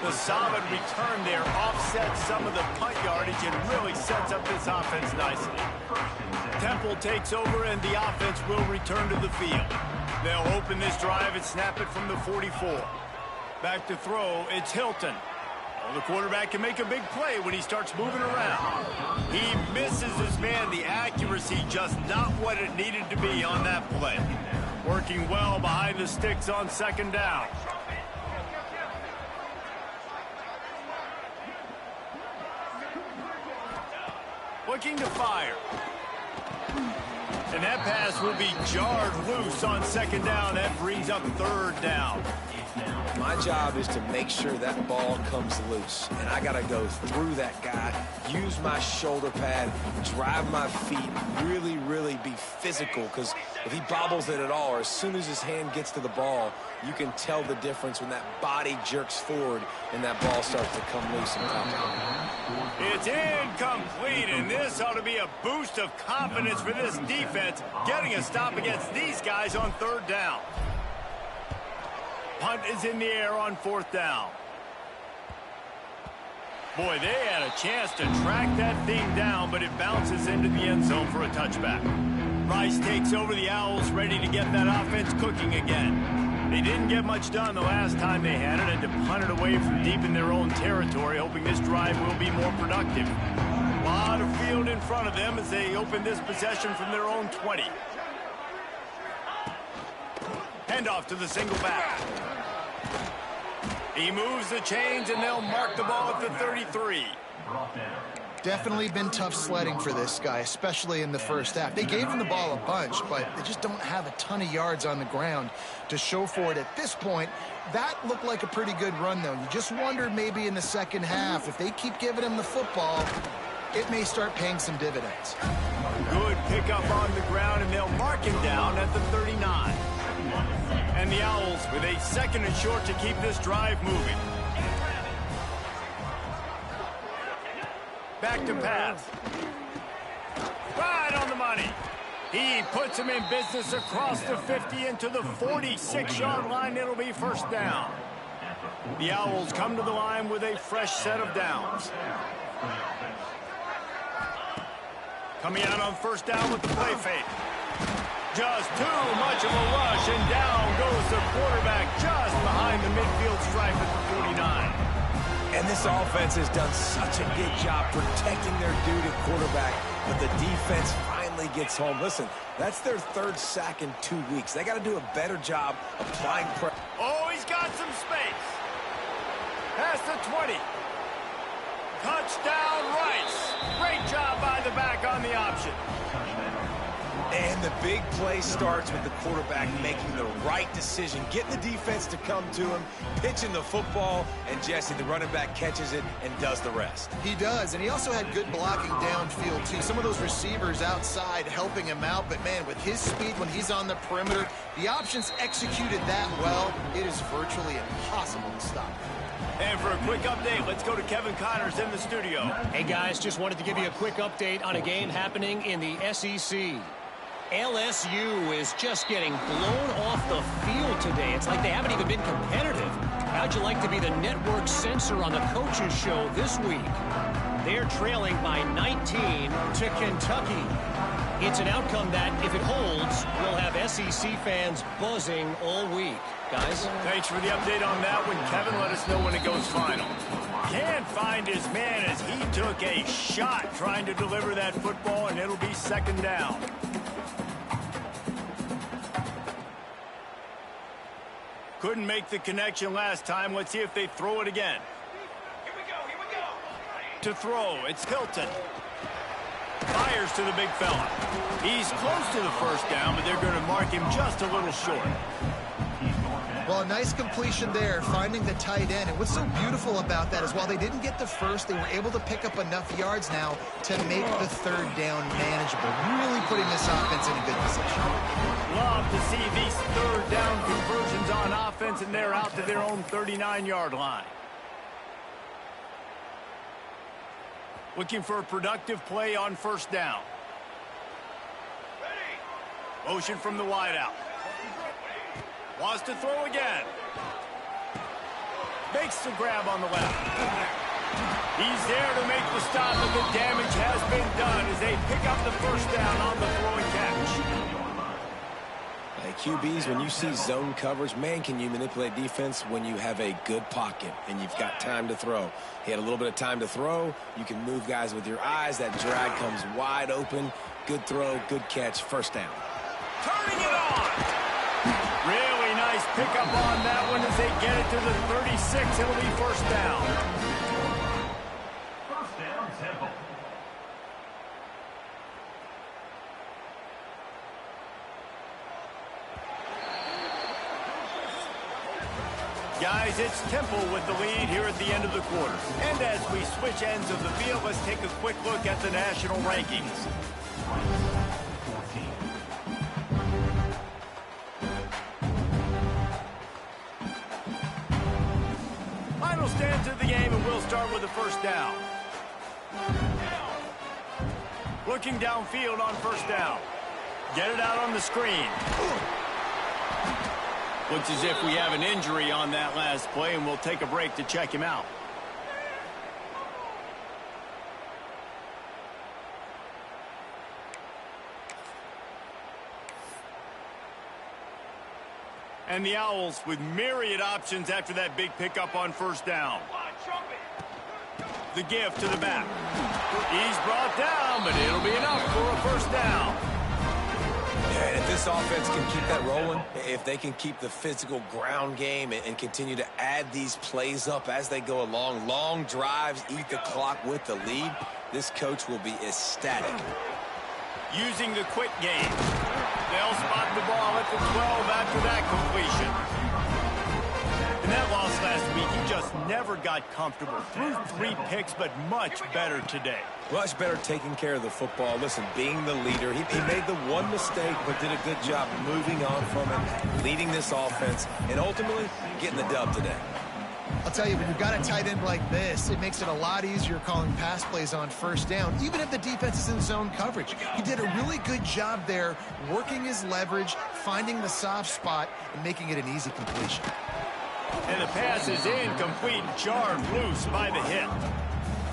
The solid return there offsets some of the punt yardage and really sets up this offense nicely. Temple takes over, and the offense will return to the field. They'll open this drive and snap it from the 44. Back to throw, it's Hilton. Well, the quarterback can make a big play when he starts moving around. He misses his man. The accuracy just not what it needed to be on that play. Working well behind the sticks on second down. Looking to fire. And that pass will be jarred loose on second down. That brings up third down. My job is to make sure that ball comes loose. And I got to go through that guy, use my shoulder pad, drive my feet, really be physical. Because if he bobbles it at all, or as soon as his hand gets to the ball, you can tell the difference when that body jerks forward and that ball starts to come loose and pop. It's incomplete, and this ought to be a boost of confidence for this defense, getting a stop against these guys on third down. Punt is in the air on fourth down. Boy, they had a chance to track that thing down, but it bounces into the end zone for a touchback. Rice takes over the Owls, ready to get that offense cooking again. They didn't get much done the last time they had it, and to punt it away from deep in their own territory, hoping this drive will be more productive. A lot of field in front of them as they open this possession from their own 20. Handoff to the single back. He moves the chains, and they'll mark the ball at the 33. Definitely been tough sledding for this guy, especially in the first half. They gave him the ball a bunch, but they just don't have a ton of yards on the ground to show for it at this point. That looked like a pretty good run, though. You just wondered maybe in the second half, if they keep giving him the football, it may start paying some dividends. Good pickup on the ground, and they'll mark him down at the 39. And the Owls with a second and short to keep this drive moving. Back to pass. Right on the money. He puts him in business across the 50 into the 46-yard line. It'll be first down. The Owls come to the line with a fresh set of downs. Coming out on first down with the play fake. Just too much of a rush, and down goes the quarterback just behind the midfield stripe at the 49. And this offense has done such a good job protecting their dude at quarterback, but the defense finally gets home. Listen, that's their third sack in 2 weeks. They got to do a better job applying pressure. Oh, he's got some space. Past the 20. Touchdown, Rice. Great job by the back on the option. And the big play starts with the quarterback making the right decision, getting the defense to come to him, pitching the football, and Jesse, the running back, catches it and does the rest. He does, and he also had good blocking downfield, too. Some of those receivers outside helping him out, but, man, with his speed when he's on the perimeter, the options executed that well. It is virtually impossible to stop. And for a quick update, let's go to Kevin Connors in the studio. Hey, guys, just wanted to give you a quick update on a game happening in the SEC. LSU is just getting blown off the field today. It's like they haven't even been competitive. How'd you like to be the network censor on the coaches show this week? They're trailing by 19 to Kentucky. It's an outcome that, if it holds, will have SEC fans buzzing all week. Guys? Thanks for the update on that one, Kevin. Let us know when it goes final. Can't find his man as he took a shot trying to deliver that football, and it'll be second down. Couldn't make the connection last time. Let's see if they throw it again. Here we go. To throw, it's Hilton. Fires to the big fella. He's close to the first down, but they're going to mark him just a little short. Well, a nice completion there, finding the tight end. And what's so beautiful about that is while they didn't get the first, they were able to pick up enough yards now to make the third down manageable. Really putting this offense in a good position. Love to see these third down conversions on offense, and they're out to their own 39-yard line. Looking for a productive play on first down. Motion from the wideout. Wants to throw again. Makes the grab on the left. He's there to make the stop, and the damage has been done as they pick up the first down on the throw and catch. Hey, QBs, when you see zone coverage, man, can you manipulate defense when you have a good pocket and you've got time to throw. He had a little bit of time to throw. You can move guys with your eyes. That drag comes wide open. Good throw, good catch, first down. Turning it on. Really nice pickup on that one as they get it to the 36. It'll be first down. First down, Temple. Guys, it's Temple with the lead here at the end of the quarter. And as we switch ends of the field, let's take a quick look at the national rankings. Final stands of the game, and we'll start with the first down. Looking downfield on first down. Get it out on the screen. Looks as if we have an injury on that last play, and we'll take a break to check him out. And the Owls with myriad options after that big pickup on first down. The give to the back. He's brought down, but it'll be enough for a first down. And if this offense can keep that rolling, if they can keep the physical ground game and continue to add these plays up as they go along, long drives, eat the clock with the lead, this coach will be ecstatic. Using the quick game. They'll spot the ball at the 12 after that completion. In that loss last week, he just never got comfortable. Threw 3 picks, but much better today. Much better taking care of the football. Listen, being the leader, he made the one mistake, but did a good job moving on from it, leading this offense, and ultimately getting the dub today. I'll tell you, when you've got a tight end like this, it makes it a lot easier calling pass plays on first down, even if the defense is in zone coverage. He did a really good job there, working his leverage, finding the soft spot, and making it an easy completion. And the pass is incomplete, jarred loose by the hit.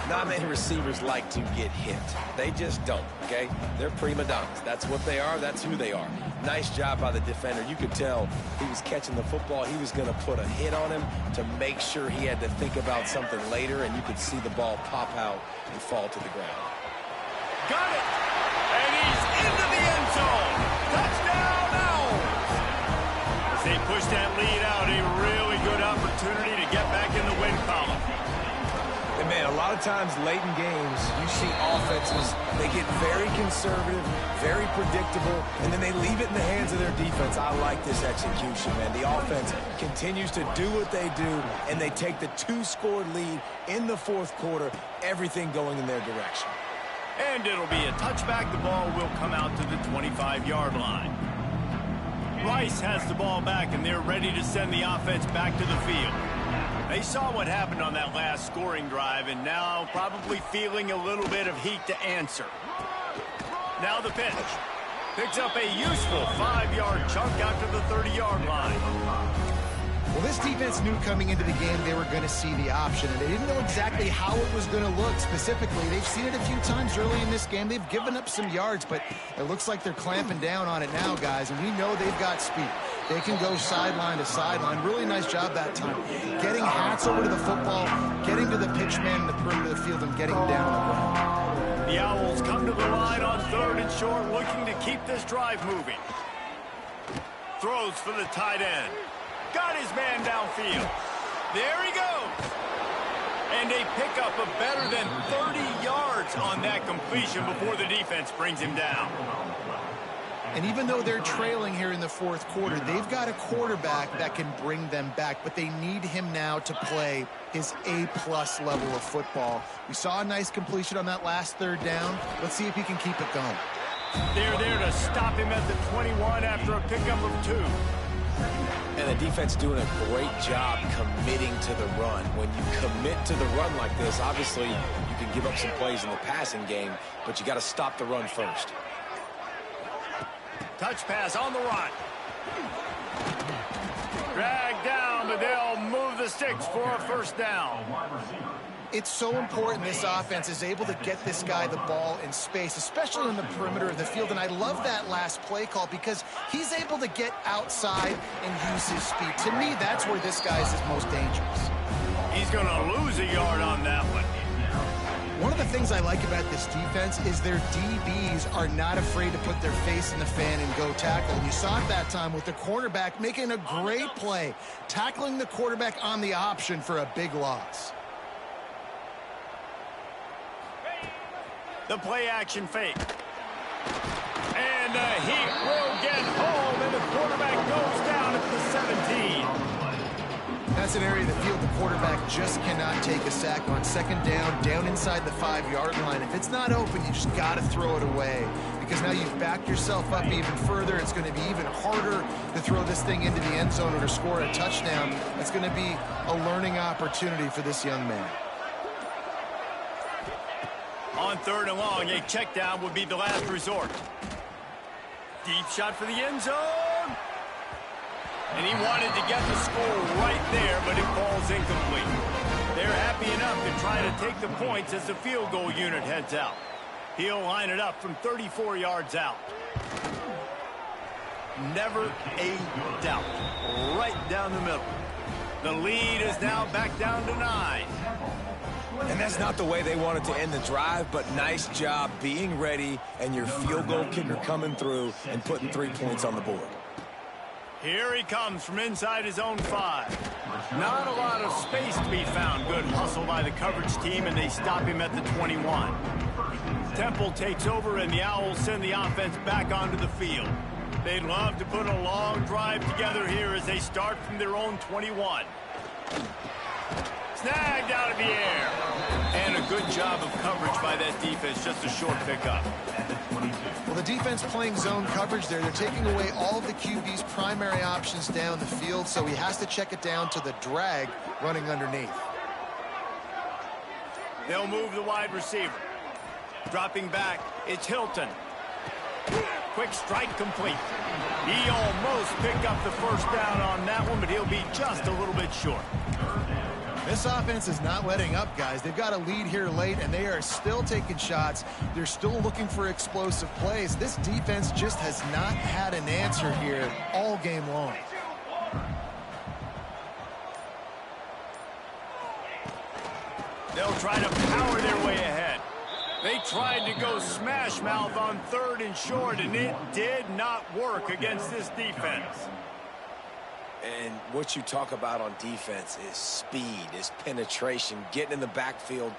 Not many receivers like to get hit. They just don't, okay? They're prima donnas. That's what they are. That's who they are. Nice job by the defender. You could tell he was catching the football. He was going to put a hit on him to make sure he had to think about something later, and you could see the ball pop out and fall to the ground. Got it! And he's into the end zone! Touchdown, Owls! As they push that lead out, a really good opportunity to get back in the win column. And man, a lot of times late in games, you see offenses, they get very conservative, very predictable, and then they leave it in the hands of their defense. I like this execution, man. The offense continues to do what they do, and they take the 2-score lead in the fourth quarter, everything going in their direction. And it'll be a touchback. The ball will come out to the 25-yard line. Rice has the ball back, and they're ready to send the offense back to the field. They saw what happened on that last scoring drive, and now probably feeling a little bit of heat to answer. Now the pitch. Picks up a useful 5-yard chunk out to the 30-yard line. Well, this defense knew coming into the game they were going to see the option, and they didn't know exactly how it was going to look specifically. They've seen it a few times early in this game. They've given up some yards, but it looks like they're clamping down on it now, guys, and we know they've got speed. They can go sideline to sideline. Really nice job that time. Getting hats over to the football, getting to the pitch man in the perimeter of the field, and getting him down on the ground. The Owls come to the line on 3rd and short, looking to keep this drive moving. Throws for the tight end. Got his man downfield. There he goes. And a pickup of better than 30 yards on that completion before the defense brings him down. And even though they're trailing here in the fourth quarter, they've got a quarterback that can bring them back, but they need him now to play his A-plus level of football. We saw a nice completion on that last 3rd down. Let's see if he can keep it going. They're there to stop him at the 21 after a pickup of 2. And the defense doing a great job committing to the run. When you commit to the run like this, obviously you can give up some plays in the passing game, but you got to stop the run first. Touch pass on the run. Dragged down, but they'll move the sticks for a first down. It's so important this offense is able to get this guy the ball in space, especially on the perimeter of the field. And I love that last play call because he's able to get outside and use his speed. To me, that's where this guy is his most dangerous. He's going to lose a yard on that one. One of the things I like about this defense is their DBs are not afraid to put their face in the fan and go tackle. And you saw it that time with the cornerback making a great play, tackling the quarterback on the option for a big loss. The play action fake. And he will get home, and the quarterback goes down at the 17. Now that's an area of the field the quarterback just cannot take a sack on. Second down inside the 5-yard line. If it's not open, you just got to throw it away, because now you've backed yourself up even further. It's going to be even harder to throw this thing into the end zone or to score a touchdown. It's going to be a learning opportunity for this young man. On 3rd and long, a check down would be the last resort. Deep shot for the end zone. And he wanted to get the score right there, but it falls incomplete. They're happy enough to try to take the points as the field goal unit heads out. He'll line it up from 34 yards out. Never a doubt. Right down the middle. The lead is now back down to 9. And that's not the way they wanted to end the drive, but nice job being ready and your field goal kicker coming through and putting 3 points on the board. Here he comes from inside his own 5. Not a lot of space to be found. Good hustle by the coverage team, and they stop him at the 21. Temple takes over, and the Owls send the offense back onto the field. They'd love to put a long drive together here as they start from their own 21. Snagged out of the air. And a good job of coverage by that defense. Just a short pickup. Well, the defense playing zone coverage there. They're taking away all of the QB's primary options down the field, so he has to check it down to the drag running underneath. They'll move the wide receiver. Dropping back, it's Hilton. Quick strike complete. He almost picked up the first down on that one, but he'll be just a little bit short. This offense is not letting up, guys. They've got a lead here late, and they are still taking shots. They're still looking for explosive plays. This defense just has not had an answer here all game long. They'll try to power their way ahead. They tried to go smash mouth on 3rd and short, and it did not work against this defense. And what you talk about on defense is speed, is penetration, getting in the backfield,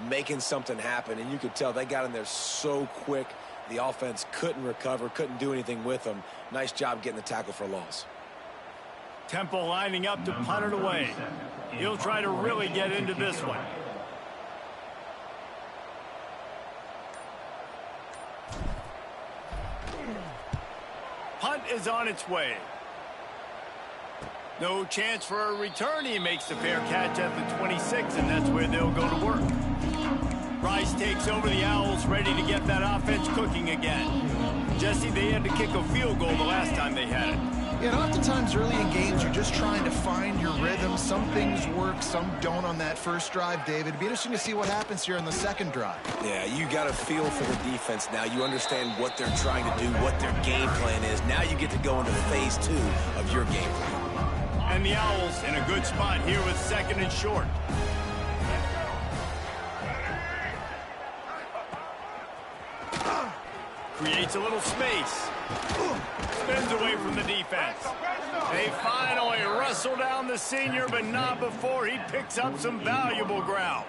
making something happen. And you could tell they got in there so quick, the offense couldn't recover, couldn't do anything with them. Nice job getting the tackle for a loss. Temple lining up to punt it away. He'll try to really get into this one. Punt is on its way. No chance for a return. He makes the fair catch at the 26, and that's where they'll go to work. Rice takes over. The Owls ready to get that offense cooking again. Jesse, they had to kick a field goal the last time they had it. Yeah, and oftentimes early in games, you're just trying to find your rhythm. Some things work, some don't on that first drive, David. It'd be interesting to see what happens here on the second drive. Yeah, you got a feel for the defense now. You understand what they're trying to do, what their game plan is. Now you get to go into phase 2 of your game plan. And the Owls in a good spot here with 2nd and short. Creates a little space. Spins away from the defense. They finally wrestle down the senior, but not before he picks up some valuable ground.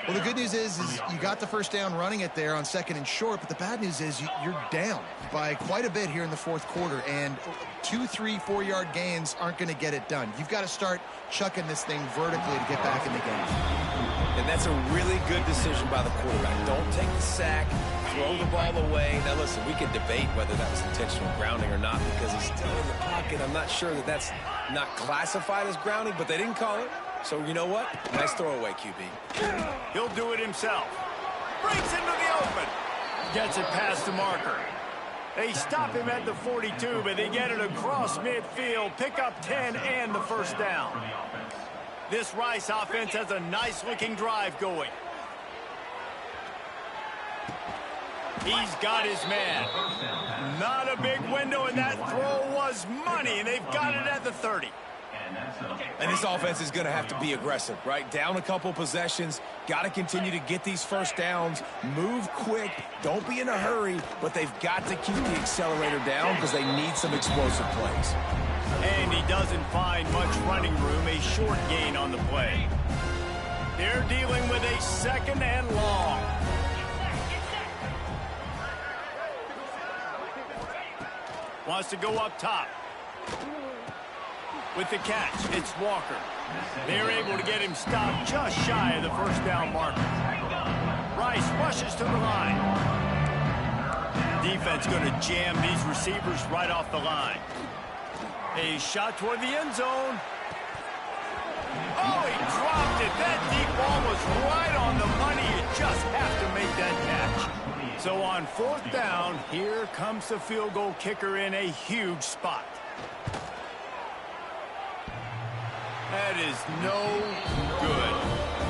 Well, the good news is you got the first down running it there on 2nd and short, but the bad news is you're down by quite a bit here in the 4th quarter, and 2, 3, 4-yard gains aren't going to get it done. You've got to start chucking this thing vertically to get back in the game. And that's a really good decision by the quarterback. Don't take the sack, throw the ball away. Now, listen, we can debate whether that was intentional grounding or not because he's still in the pocket. I'm not sure that that's not classified as grounding, but they didn't call it. So, you know what? Nice throwaway, QB. He'll do it himself. Breaks into the open. Gets it past the marker. They stop him at the 42, but they get it across midfield. Pick up 10 and the first down. This Rice offense has a nice-looking drive going. He's got his man. Not a big window, and that throw was money, and they've got it at the 30. And this offense is going to have to be aggressive, right? Down a couple possessions, got to continue to get these first downs, move quick, don't be in a hurry, but they've got to keep the accelerator down because they need some explosive plays. And he doesn't find much running room, a short gain on the play. They're dealing with a 2nd and long. Wants to go up top. With the catch, it's Walker. They're able to get him stopped just shy of the first down marker. Rice rushes to the line. Defense going to jam these receivers right off the line. A shot toward the end zone. Oh, he dropped it. That deep ball was right on the money. You just have to make that catch. So on 4th down, here comes the field goal kicker in a huge spot. That is no good.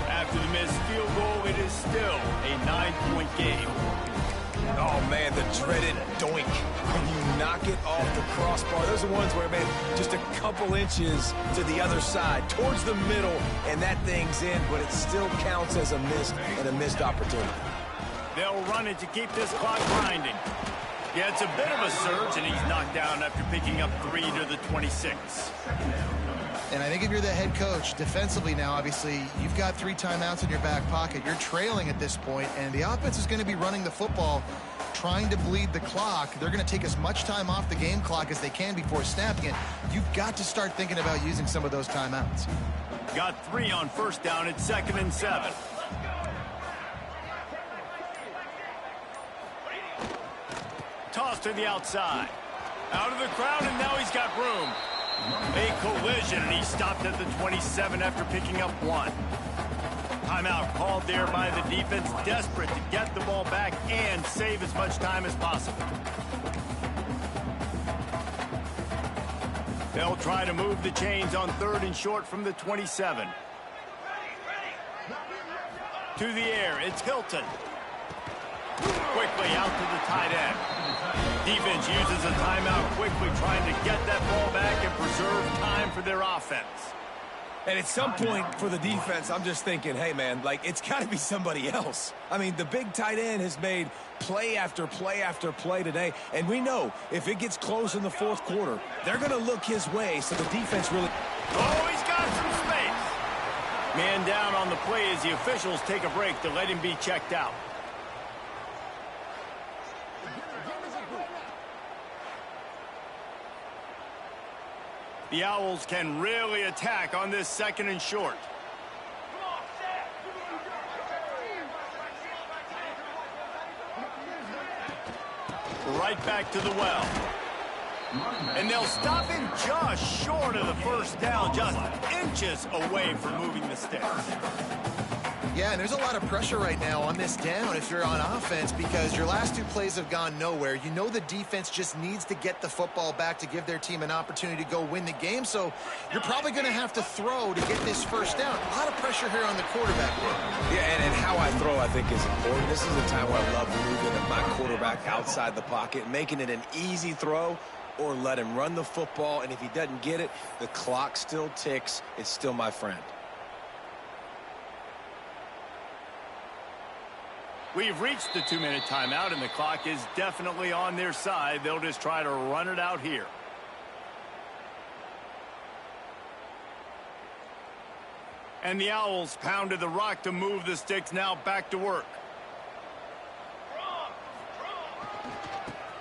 After the missed field goal, it is still a 9-point game. Oh, man, the dreaded doink. When you knock it off the crossbar, those are ones where, man, just a couple inches to the other side, towards the middle, and that thing's in, but it still counts as a missed opportunity. They'll run it to keep this clock grinding. Yeah, it's a bit of a surge, and he's knocked down after picking up 3 to the 26. And I think if you're the head coach, defensively now, obviously, you've got 3 timeouts in your back pocket. You're trailing at this point, and the offense is going to be running the football, trying to bleed the clock. They're going to take as much time off the game clock as they can before snapping it. You've got to start thinking about using some of those timeouts. Got 3 on 1st down at 2nd and 7. Toss to the outside. Out of the crowd, and now he's got room. A collision, and he stopped at the 27 after picking up 1. Timeout called there by the defense, desperate to get the ball back and save as much time as possible. They'll try to move the chains on 3rd and short from the 27. To the air, it's Hilton. Quickly out to the tight end. Defense uses a timeout quickly, trying to get that ball back and preserve time for their offense. And at some point for the defense, I'm just thinking, hey, man, like, it's got to be somebody else. I mean, the big tight end has made play after play after play today, and we know if it gets close in the 4th quarter, they're going to look his way, so the defense really... Oh, he's got some space. Man down on the play as the officials take a break to let him be checked out. The Owls can really attack on this 2nd and short. Right back to the well. And they'll stop him just short of the 1st down, just inches away from moving the sticks. Yeah, and there's a lot of pressure right now on this down if you're on offense because your last 2 plays have gone nowhere. You know the defense just needs to get the football back to give their team an opportunity to go win the game, so you're probably going to have to throw to get this 1st down. A lot of pressure here on the quarterback. Yeah, and how I throw, I think, is important. This is a time where I love moving my quarterback outside the pocket, making it an easy throw, or let him run the football, and if he doesn't get it, the clock still ticks. It's still my friend. We've reached the 2-minute timeout, and the clock is definitely on their side. They'll just try to run it out here. And the Owls pounded the rock to move the sticks, now back to work.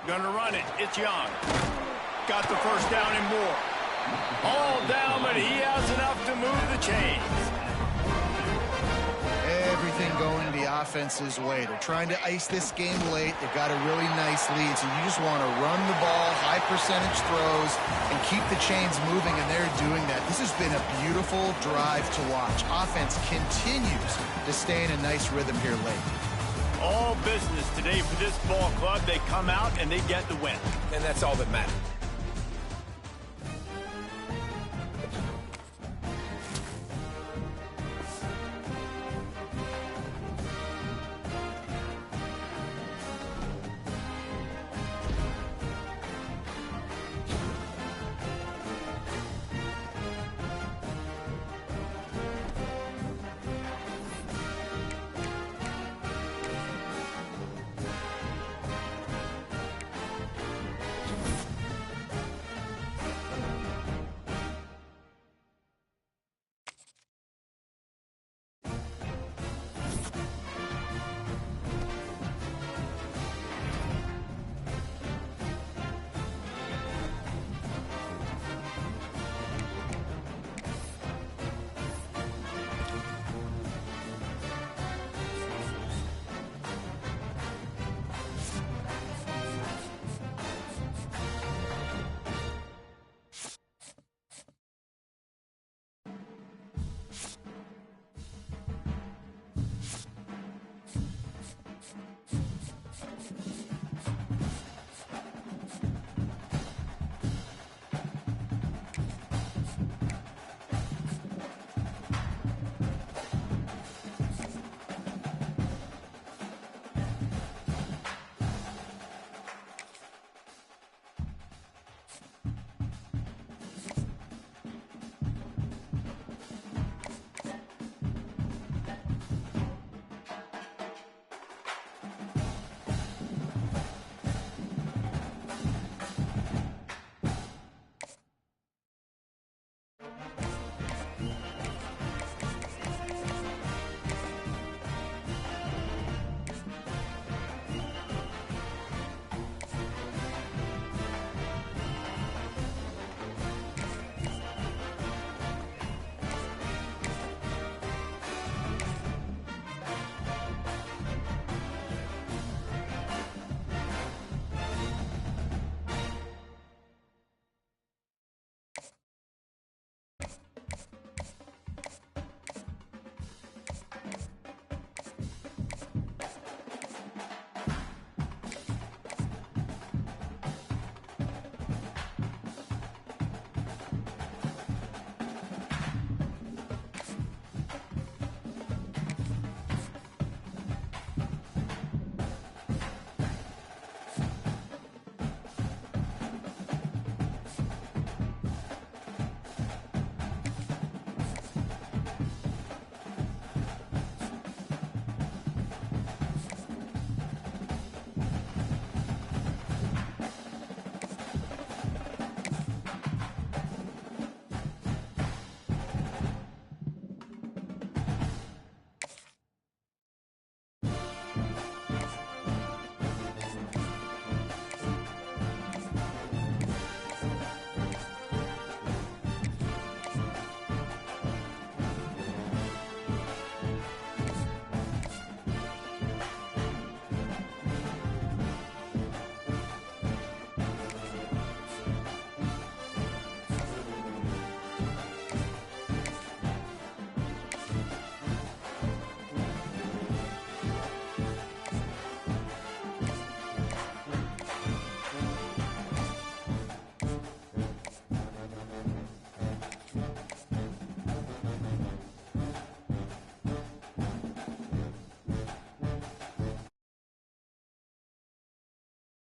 Gonna run it. It's Young. Got the 1st down and more. All down, but he has enough to move the chains. Everything going the offense's way. They're trying to ice this game late. They've got a really nice lead, so you just want to run the ball, high percentage throws, and keep the chains moving, and they're doing that. This has been a beautiful drive to watch. Offense continues to stay in a nice rhythm here late. All business today for this ball club. They come out and they get the win. And that's all that matters.